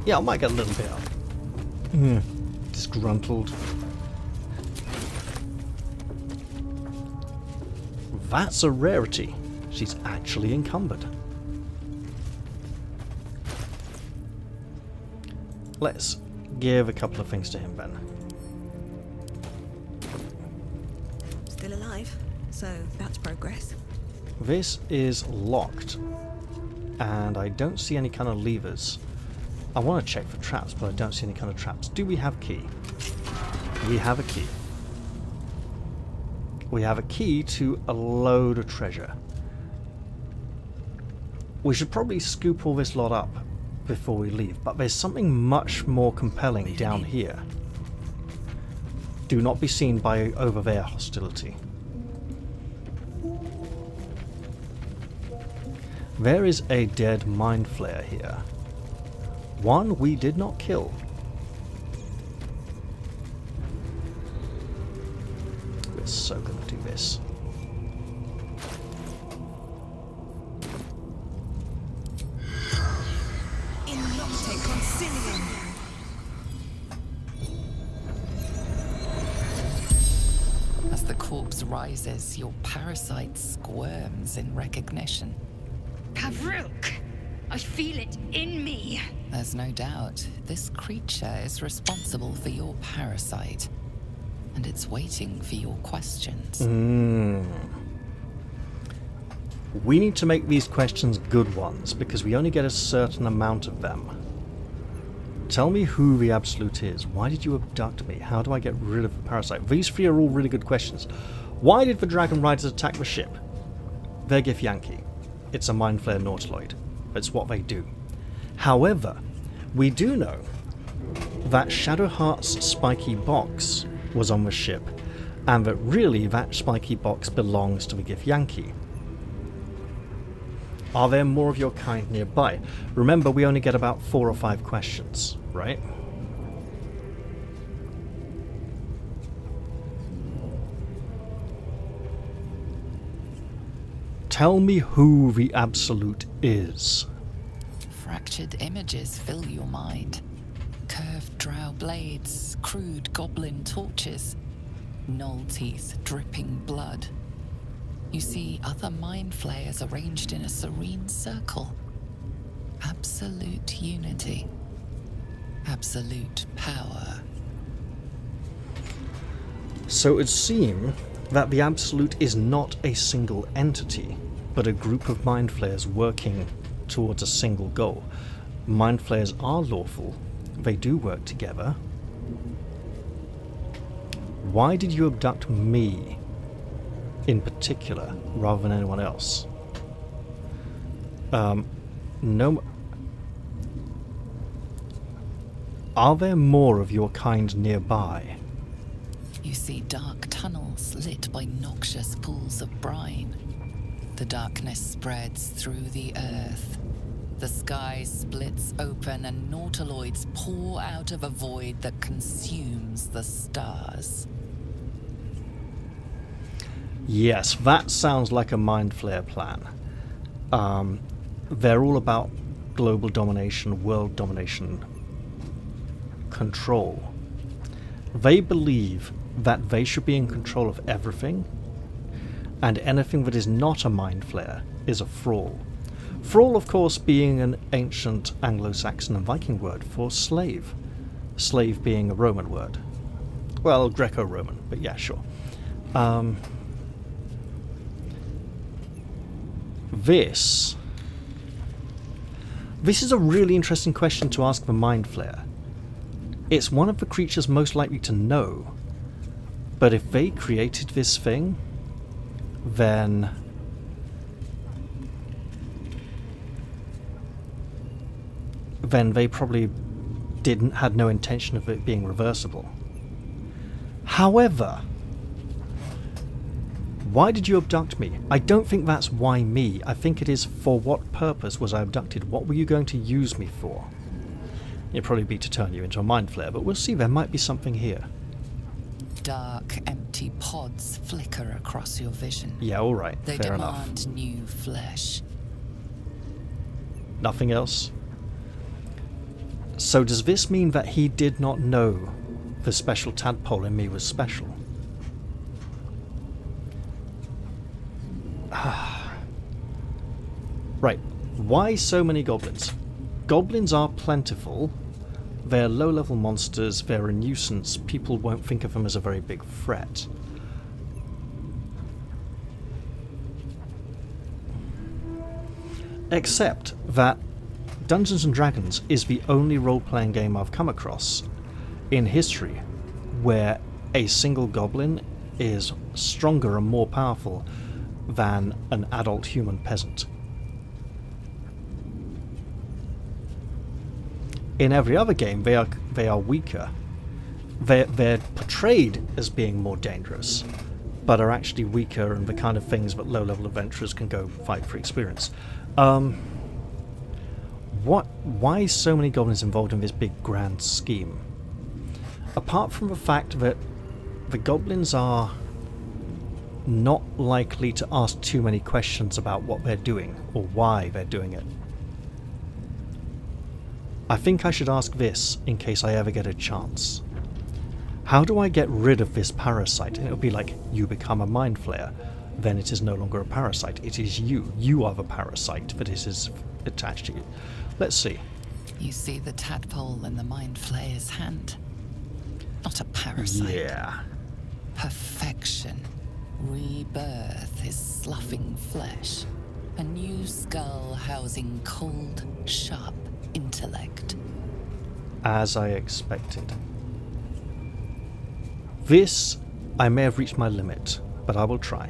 yeah, I might get a little bit up. Disgruntled. That's a rarity. She's actually encumbered. Let's give a couple of things to him, Ben. alive, so that's progress. This is locked, and I don't see any kind of levers. I want to check for traps, but I don't see any kind of traps. Do we have a key? We have a key. We have a key to a load of treasure. We should probably scoop all this lot up before we leave, but there's something much more compelling down here. Do not be seen by over there hostility. There is a dead mindflayer here. One we did not kill. We're so gonna do this. As the corpse rises, your parasite squirms in recognition. Pavruk! I feel it in me. There's no doubt this creature is responsible for your parasite, and it's waiting for your questions. We need to make these questions good ones, because we only get a certain amount of them. Tell me who the Absolute is. Why did you abduct me? How do I get rid of the parasite? These three are all really good questions. Why did the Dragon Riders attack the ship? They're Githyanki. It's a mindflayer Nautiloid. It's what they do. However, we do know that Shadowheart's spiky box was on the ship, and that really that spiky box belongs to the Githyanki. Are there more of your kind nearby? Remember, we only get about 4 or 5 questions, right? Tell me who the Absolute is. Fractured images fill your mind. Curved drow blades, crude goblin torches, gnoll teeth dripping blood. You see other mind flayers arranged in a serene circle. Absolute unity. Absolute power. So it would seem that the Absolute is not a single entity, but a group of mind flayers working towards a single goal. Mind flayers are lawful. They do work together. Why did you abduct me in particular, rather than anyone else? No. Are there more of your kind nearby? You see dark tunnels lit by noxious pools of brine. The darkness spreads through the earth. The sky splits open and nautiloids pour out of a void that consumes the stars. Yes, that sounds like a mind flayer plan. They're all about global domination, world domination, control. They believe that they should be in control of everything, and anything that is not a mind flayer is a thrall. Thrall, of course, being an ancient Anglo-Saxon and Viking word for slave. Slave being a Roman word. Well, Greco-Roman, but yeah, sure. This is a really interesting question to ask the mind flayer. It's one of the creatures most likely to know, but if they created this thing, then they probably had no intention of it being reversible. However, why did you abduct me? I don't think that's why me. I think it is for what purpose was I abducted? What were you going to use me for? It'd probably be to turn you into a mind flayer, but we'll see. There might be something here. Dark, empty pods flicker across your vision. Yeah, all right. They Fair demand enough. new flesh. Nothing else? So does this mean that he did not know the special tadpole in me was special? Right. Why so many goblins? Goblins are plentiful. They're low-level monsters. They're a nuisance. People won't think of them as a very big threat. Except that Dungeons and Dragons is the only role-playing game I've come across in history where a single goblin is stronger and more powerful than an adult human peasant. In every other game, they are weaker. They're portrayed as being more dangerous, but are actually weaker and the kind of things that low-level adventurers can go fight for experience. Why so many goblins involved in this big grand scheme? Apart from the fact that the goblins are not likely to ask too many questions about what they're doing or why they're doing it. I think I should ask this in case I ever get a chance. How do I get rid of this parasite? And it'll be like, you become a mind flayer. Then it is no longer a parasite. It is you. You are the parasite that it is attached to you. Let's see. You see the tadpole in the mind flayer's hand. Not a parasite. Yeah. Perfection. Rebirth is sloughing flesh. A new skull housing cold, sharp intellect. As I expected. This, I may have reached my limit, but I will try.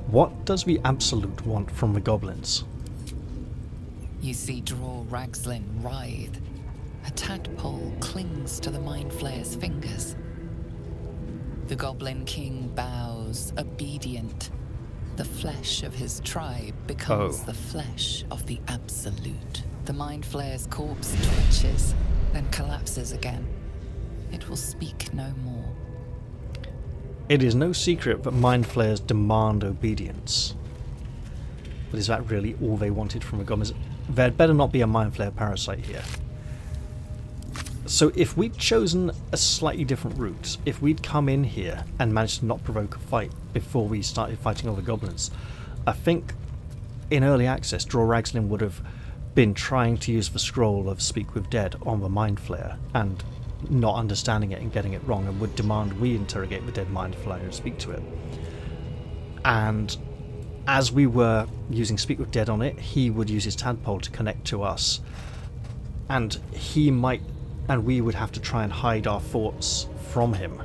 What does the Absolute want from the goblins? You see Draw Ragslin writhe. A tadpole clings to the mind flayer's fingers. The Goblin King bows, obedient. The flesh of his tribe becomes the flesh of the Absolute. The mind flayer's corpse twitches, then collapses again. It will speak no more. It is no secret that mind flayers demand obedience. But is that really all they wanted from the goblins? There'd better not be a mind flayer parasite here. So if we'd chosen a slightly different route, if we'd come in here and managed to not provoke a fight before we started fighting all the goblins, I think in early access Draw Ragslin would have been trying to use the scroll of Speak with Dead on the mind flayer and not understanding it and getting it wrong, and would demand we interrogate the dead mind flayer and speak to it. And as we were using Speak with Dead on it, he would use his tadpole to connect to us, and we would have to try and hide our thoughts from him.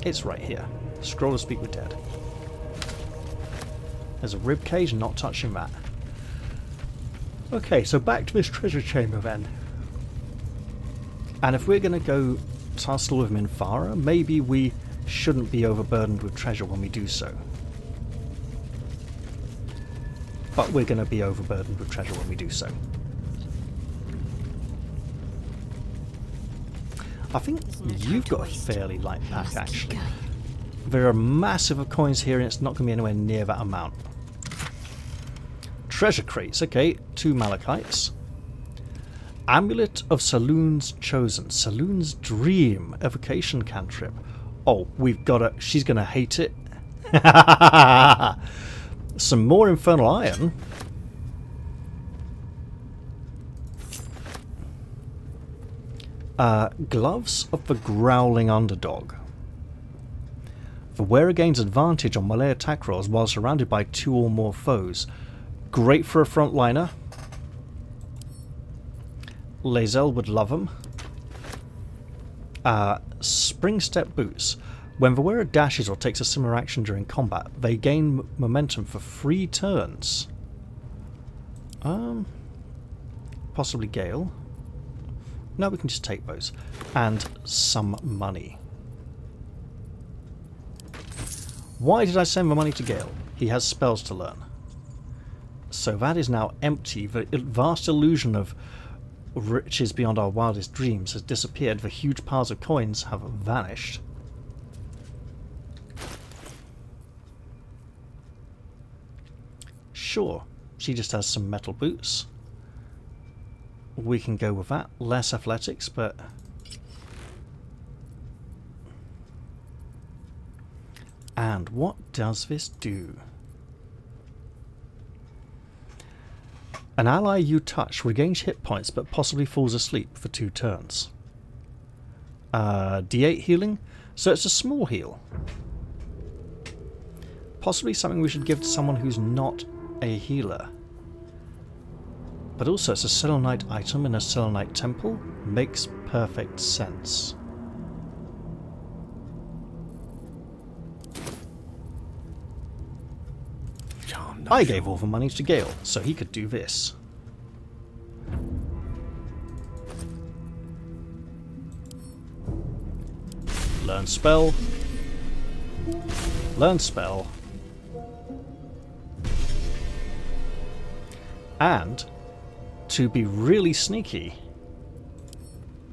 It's right here. Scroll of Speak with Dead. There's a rib cage, not touching that. Okay, so back to this treasure chamber then. And if we're going to go tussle with Minthara, maybe we shouldn't be overburdened with treasure when we do so. But we're going to be overburdened with treasure when we do so. I think you've got a fairly light pack, actually. There are massive of coins here, and it's not going to be anywhere near that amount. Treasure crates, okay, 2 malachites. Amulet of Saloon's Chosen. Saloon's Dream. Evocation cantrip. Oh, we've got a... She's going to hate it. Some more Infernal Iron. Gloves of the Growling Underdog. The wearer gains advantage on melee attack rolls while surrounded by 2 or more foes. Great for a frontliner. Lae'zel would love them. Spring Step Boots. When the wearer dashes or takes a similar action during combat, they gain momentum for 3 turns. Possibly Gale. No, we can just take those. And some money. Why did I send the money to Gale? He has spells to learn. So that is now empty. The vast illusion of riches beyond our wildest dreams has disappeared. The huge piles of coins have vanished. Sure, she just has some metal boots. We can go with that. Less athletics, but... And what does this do? An ally you touch regains hit points but possibly falls asleep for 2 turns. D8 healing, so it's a small heal. Possibly something we should give to someone who's not a healer. But also it's a selenite item in a selenite temple. Makes perfect sense. I gave all the money to Gale, so he could do this. Learn spell. Learn spell. And, to be really sneaky,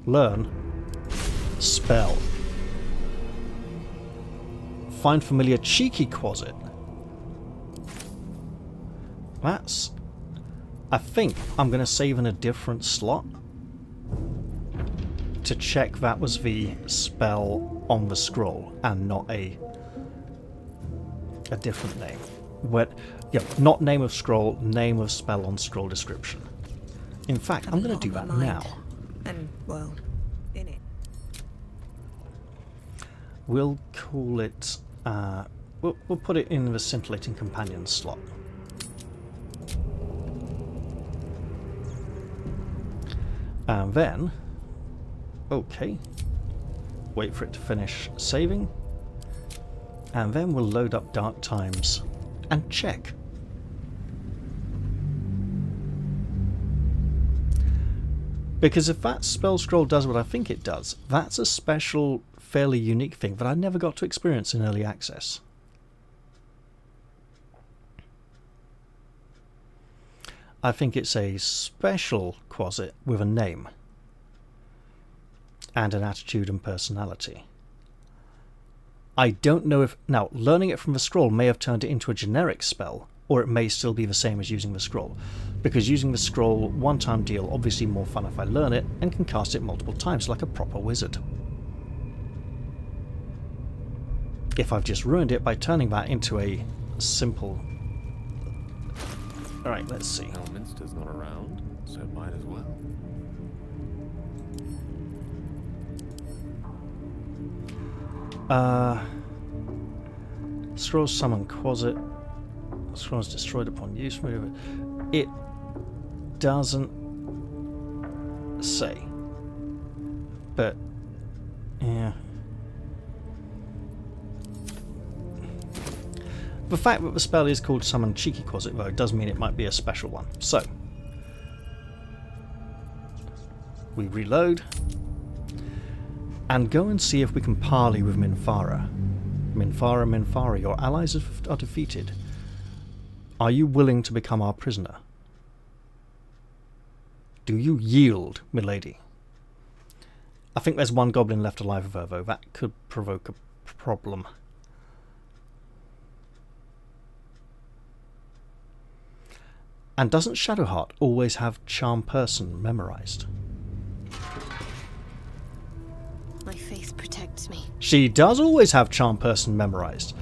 learn spell. Find familiar cheeky quasit. That's... I think I'm going to save in a different slot to check that was the spell on the scroll and not a different name. Yeah, not name of scroll, name of spell on scroll description. In fact, I'm going to do that now. And, well, in it. We'll call it... we'll put it in the scintillating companion slot. And then, okay, wait for it to finish saving, and then we'll load up Dark Times and check. Because if that spell scroll does what I think it does, that's a special, fairly unique thing that I never got to experience in early access. I think it's a special quasit with a name and an attitude and personality. I don't know if... Now, learning it from the scroll may have turned it into a generic spell, or it may still be the same as using the scroll. Because using the scroll, one-time deal, obviously more fun if I learn it, and can cast it multiple times like a proper wizard. If I've just ruined it by turning that into a simple... Alright, let's see. Elminster's not around, so might as well. Scrolls summon quasit. Scrolls destroyed upon use. It doesn't say. But, yeah. The fact that the spell is called Summon Cheeky Quasit, though, does mean it might be a special one. So, we reload and go and see if we can parley with Minthara. Minthara, your allies are defeated. Are you willing to become our prisoner? Do you yield, milady? I think there's one goblin left alive of her, though. That could provoke a problem. And doesn't Shadowheart always have Charm Person memorized? My faith protects me. She does always have Charm Person memorized.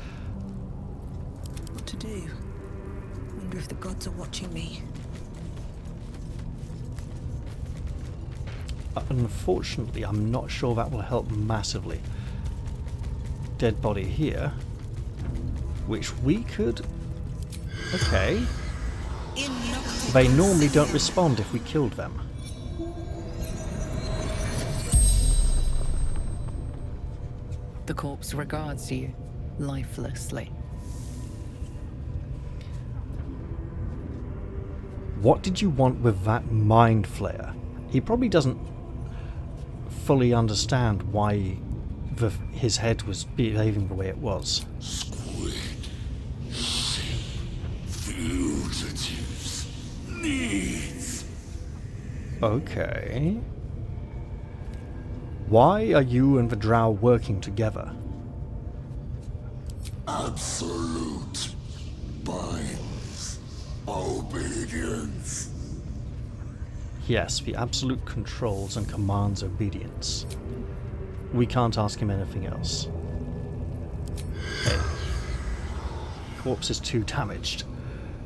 What to do? Wonder if the gods are watching me. Unfortunately, I'm not sure that will help massively. Dead body here, which we could... Okay. They normally don't respond if we killed them. The corpse regards you lifelessly. What did you want with that mindflayer? He probably doesn't fully understand why his head was behaving the way it was. Squid. Fugitives. Needs. Okay. Why are you and the drow working together? Absolute binds obedience. Yes, the absolute controls and commands obedience. We can't ask him anything else. Hey. Corpse is too damaged.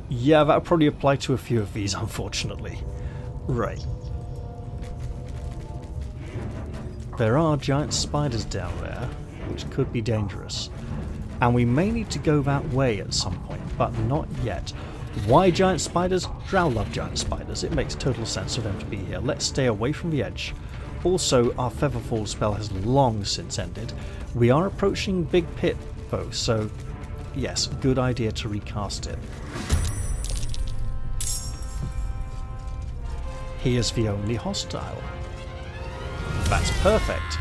Yeah, that would probably apply to a few of these, unfortunately. Right. There are giant spiders down there, which could be dangerous. And we may need to go that way at some point, but not yet. Why giant spiders? Drow love giant spiders. It makes total sense for them to be here. Let's stay away from the edge. Also, our Featherfall spell has long since ended. We are approaching Big Pit, though, so yes, good idea to recast it. He is the only hostile. That's perfect.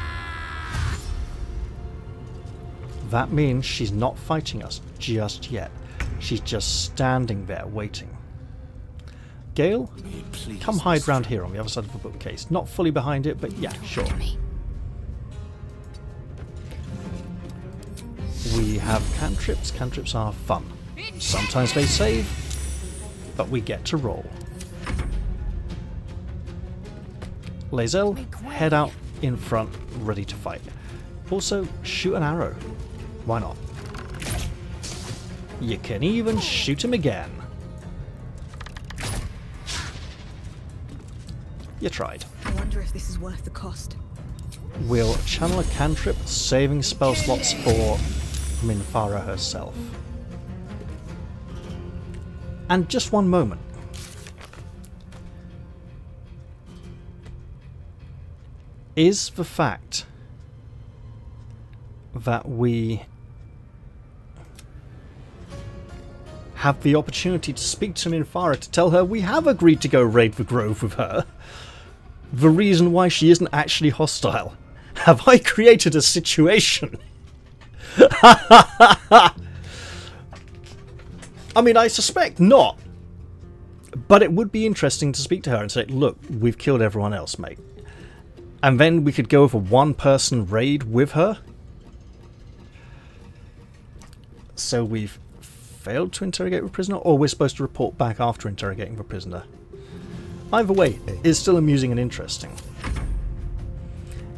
That means she's not fighting us just yet. She's just standing there waiting. Gale, come hide round here on the other side of the bookcase. Not fully behind it, but yeah, sure. We have cantrips. Cantrips are fun. Sometimes they save, but we get to roll. Lae'zel, head out in front, ready to fight. Also, shoot an arrow. Why not? You can even shoot him again. You tried. I wonder if this is worth the cost. We'll channel a cantrip, saving spell slots for Minthara herself. And just one moment. Is the fact that we have the opportunity to speak to Minthara to tell her we have agreed to go raid the Grove with her the reason why she isn't actually hostile? Have I created a situation? I mean, I suspect not. But it would be interesting to speak to her and say, look, we've killed everyone else, mate. And then we could go for one-person raid with her. So we've failed to interrogate the prisoner, or we're supposed to report back after interrogating the prisoner. Either way, it's still amusing and interesting.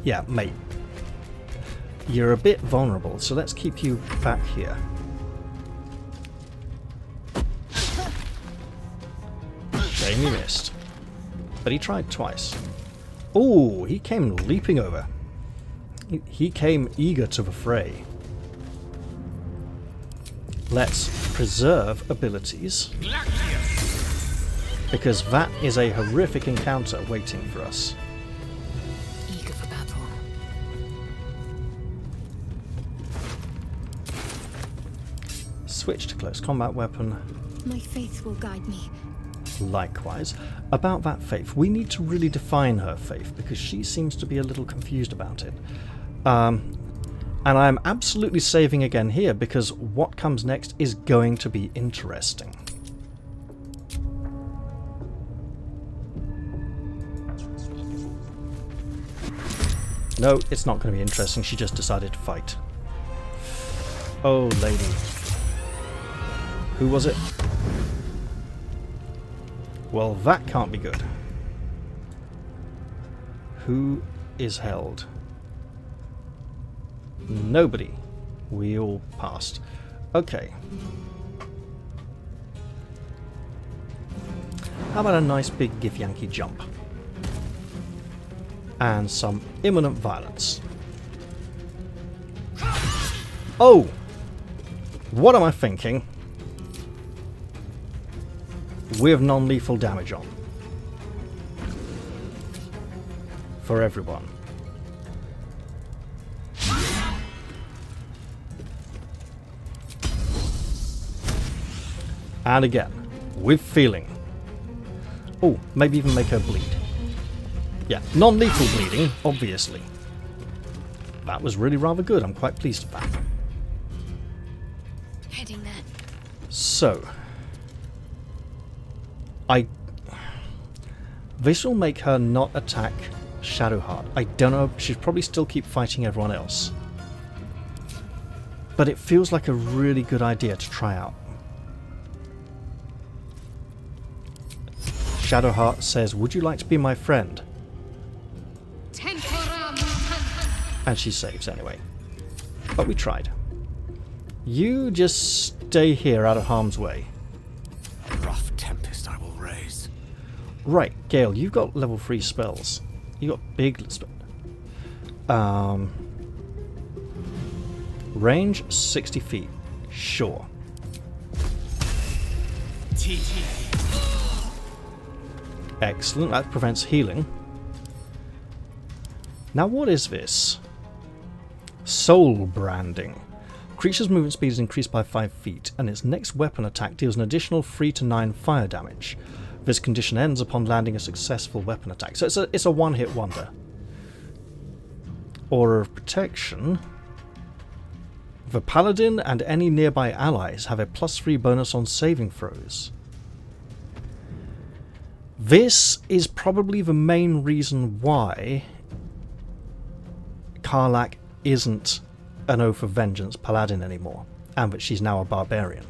Yeah, mate. You're a bit vulnerable, so let's keep you back here. Shame he missed. But he tried twice. Ooh, he came leaping over. He came eager to the fray. Let's preserve abilities, because that is a horrific encounter waiting for us. Eager for battle. Switch to close combat weapon. My faith will guide me. Likewise. About that faith, we need to really define her faith, because she seems to be a little confused about it. And I'm absolutely saving again here, because what comes next is going to be interesting. No, it's not going to be interesting. She just decided to fight. Oh, lady. Who was it? Well, that can't be good. Who is held? Nobody. We all passed. Okay. How about a nice big Githyanki jump? And some imminent violence. Oh! What am I thinking? With non-lethal damage on. For everyone. And again, with feeling. Oh, maybe even make her bleed. Yeah, non-lethal bleeding, obviously. That was really rather good. I'm quite pleased with that. Heading there. So, this will make her not attack Shadowheart. I don't know, she'd probably still keep fighting everyone else. But it feels like a really good idea to try out. Shadowheart says, would you like to be my friend? And she saves anyway. But we tried. You just stay here out of harm's way. A rough tempest I will raise. Right, Gale, you've got level 3 spells. You got big spells. Range 60 feet. Sure. Excellent, that prevents healing. Now what is this? Soul branding. Creature's movement speed is increased by 5 feet, and its next weapon attack deals an additional 3 to 9 fire damage. This condition ends upon landing a successful weapon attack. So it's a one-hit wonder. Aura of Protection. The Paladin and any nearby allies have a +3 bonus on saving throws. This is probably the main reason why Karlach isn't an Oath of Vengeance Paladin anymore, and that she's now a Barbarian.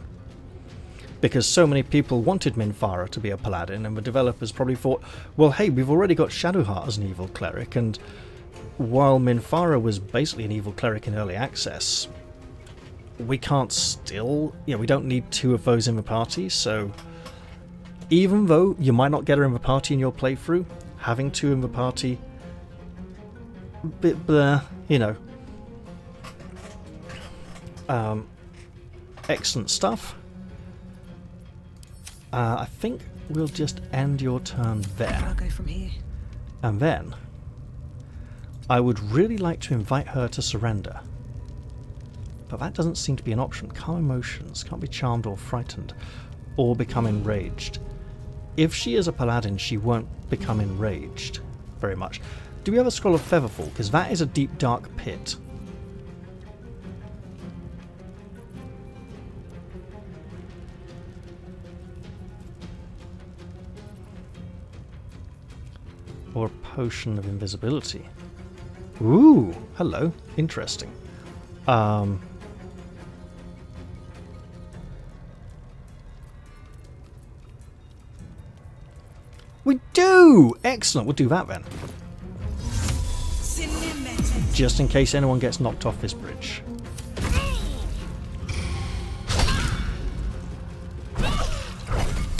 Because so many people wanted Minthara to be a Paladin, and the developers probably thought, well hey, we've already got Shadowheart as an evil cleric, and while Minthara was basically an evil cleric in early access, we can't still, we don't need 2 of those in the party, so even though you might not get her in the party in your playthrough, having 2 in the party, bit bleh, excellent stuff. I think we'll just end your turn there. I'll go from here. And then I would really like to invite her to surrender. But that doesn't seem to be an option. Calm emotions, can't be charmed or frightened, or become enraged. If she is a Paladin, she won't become enraged very much. Do we have a Scroll of Featherfall? Because that is a deep, dark pit. Or a Potion of Invisibility. Ooh, hello. Interesting. We do! Excellent, we'll do that then. Just in case anyone gets knocked off this bridge.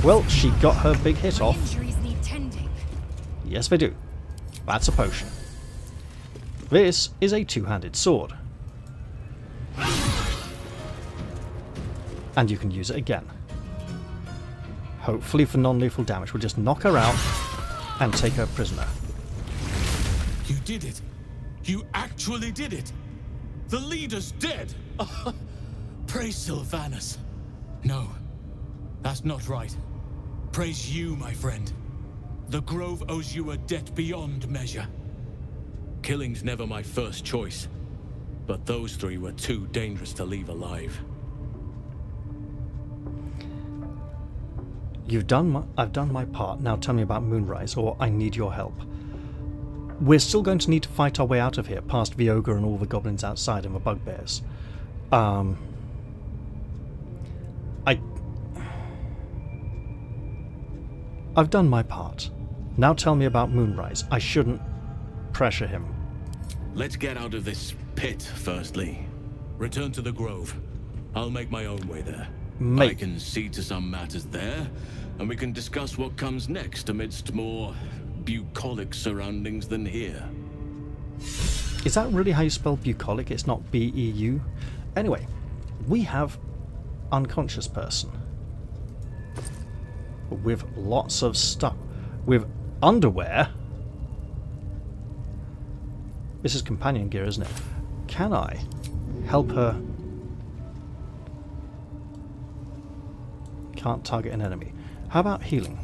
Well, she got her big hit off. Yes, they do. That's a potion. This is a 2-handed sword. And you can use it again. Hopefully for non-lethal damage. We'll just knock her out and take her prisoner. You did it! You actually did it! The leader's dead! Praise Sylvanus. No, that's not right. Praise you, my friend. The Grove owes you a debt beyond measure. Killing's never my first choice, but those 3 were too dangerous to leave alive. I've done my part. Now tell me about Moonrise, or I need your help. We're still going to need to fight our way out of here, past the ogre and all the goblins outside and the bugbears. I've done my part. Now tell me about Moonrise. I shouldn't pressure him. Let's get out of this pit, firstly. Return to the Grove. I'll make my own way there. I can see to some matters there, and we can discuss what comes next amidst more bucolic surroundings than here. Is that really how you spell bucolic? It's not B-E-U? Anyway, we have unconscious person. With lots of stuff. With underwear. This is companion gear, isn't it? Can I help her? Can't target an enemy. How about healing?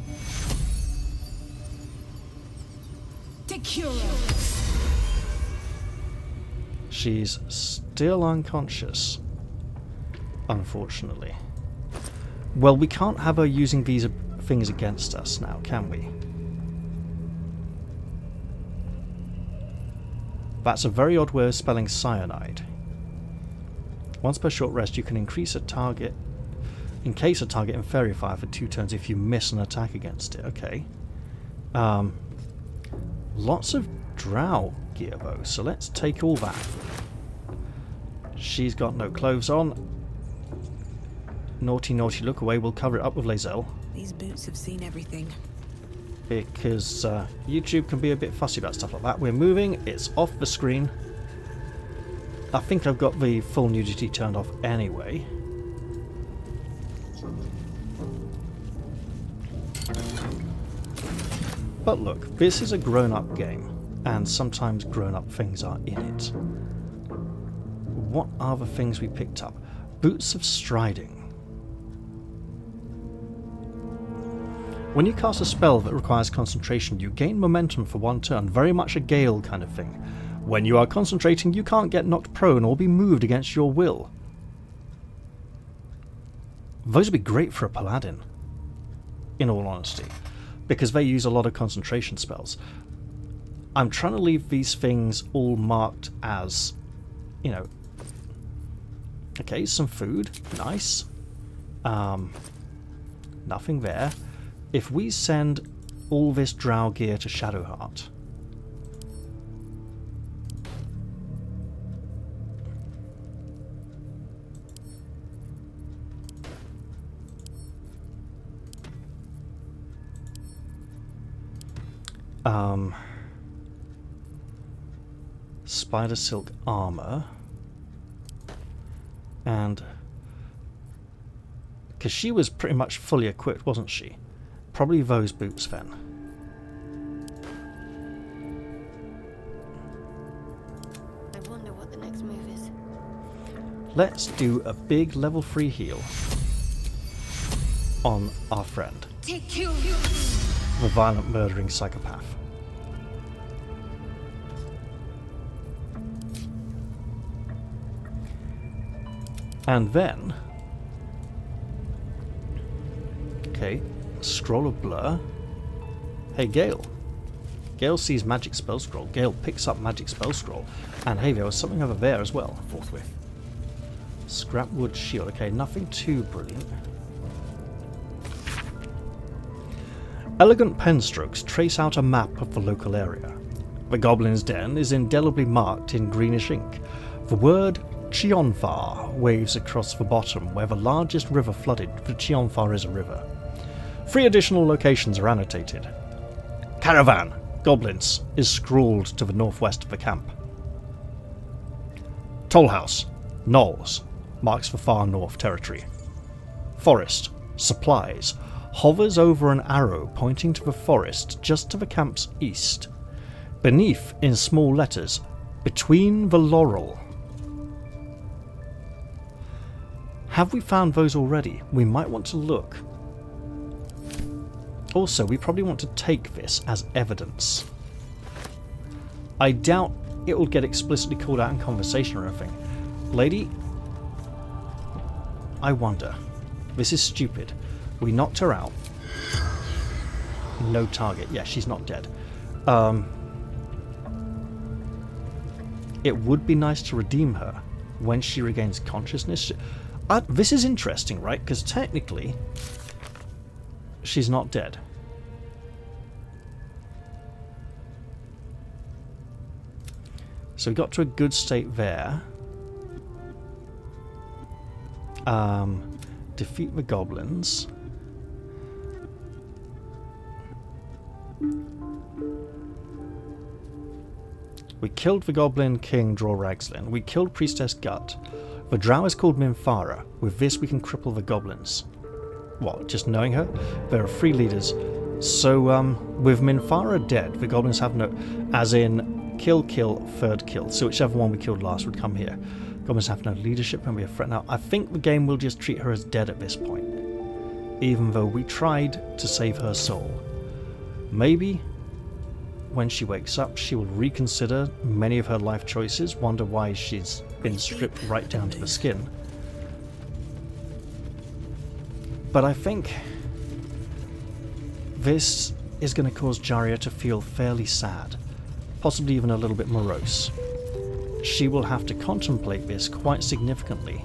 She's still unconscious, unfortunately. Well, we can't have her using these things against us now, can we? That's a very odd way of spelling cyanide. Once per short rest, you can increase a target, encase a target in fairy fire for 2 turns if you miss an attack against it. Okay. Lots of drow gear though, so let's take all that. She's got no clothes on. Naughty, naughty, look away. We'll cover it up with Lae'zel. These boots have seen everything. Because YouTube can be a bit fussy about stuff like that. We're moving. It's off the screen. I think I've got the full nudity turned off anyway. But look, this is a grown-up game, and sometimes grown-up things are in it. What are the things we picked up? Boots of Striding. When you cast a spell that requires concentration, you gain momentum for 1 turn, very much a Gale kind of thing. When you are concentrating, you can't get knocked prone or be moved against your will. Those would be great for a Paladin, in all honesty, because they use a lot of concentration spells. I'm trying to leave these things all marked as, you know, okay, some food, nice. Nothing there. If we send all this drow gear to Shadowheart, spider silk armor, and because she was pretty much fully equipped, wasn't she? Probably those boots then. I wonder what the next move is. Let's do a big level 3 heal on our friend, Take you. the violent murdering psychopath. And then, okay, Scroll of Blur. Hey, Gale. Gale sees magic spell scroll. Gale picks up magic spell scroll. And hey, there was something over there as well, forthwith. Scrapwood shield. Okay, nothing too brilliant. Elegant pen strokes trace out a map of the local area. The Goblin's Den is indelibly marked in greenish ink. The word Chionfar waves across the bottom where the largest river flooded, for Chionfar is a river. 3 additional locations are annotated. Caravan, Goblins, is scrawled to the northwest of the camp. Tollhouse, Knolls, marks the far north territory. Forest, Supplies, hovers over an arrow pointing to the forest just to the camp's east. Beneath, in small letters, Between the Laurel. Have we found those already? We might want to look. Also, we probably want to take this as evidence. I doubt it will get explicitly called out in conversation or anything. Lady, I wonder. This is stupid. We knocked her out. No target. Yeah, she's not dead. It would be nice to redeem her when she regains consciousness. This is interesting, right? Because technically, she's not dead. So we got to a good state there. Defeat the goblins. We killed the Goblin King Draw Ragslin. We killed Priestess Gut. The drow is called Minfara. With this we can cripple the goblins. What, just knowing her? There are 3 leaders. So, with Minfara dead, the goblins have no... As in, kill, 3rd kill. So whichever one we killed last would come here. Goblins have no leadership and be a threat now. I think the game will just treat her as dead at this point. Even though we tried to save her soul. Maybe when she wakes up, she will reconsider many of her life choices, wonder why she's been stripped right down to the skin. But I think this is going to cause Jaria to feel fairly sad, possibly even a little bit morose. She will have to contemplate this quite significantly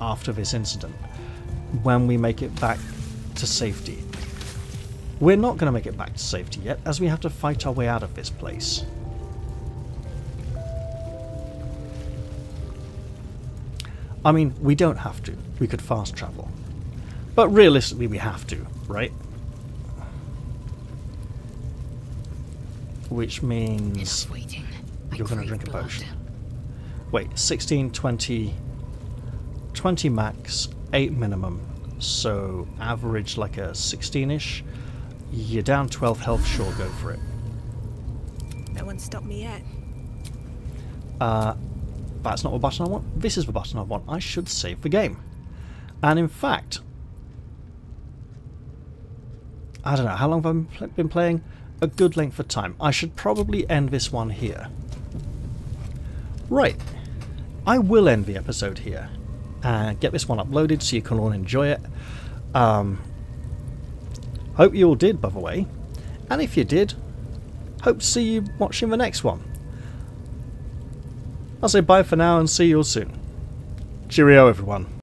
after this incident, when we make it back to safety. We're not going to make it back to safety yet, as we have to fight our way out of this place. I mean, we don't have to. We could fast travel. But realistically, we have to, right? Which means you're going to drink a potion. Wait, 16, 20... 20 max, 8 minimum. So average like a 16-ish. You're down 12 health, sure, go for it. No one stopped me yet. That's not the button I want. This is the button I want. I should save the game. And in fact, I don't know, how long have I been playing? A good length of time. I should probably end this one here. Right. I will end the episode here. And get this one uploaded so you can all enjoy it. Hope you all did, by the way. And if you did, hope to see you watching the next one. I'll say bye for now and see you all soon. Cheerio, everyone.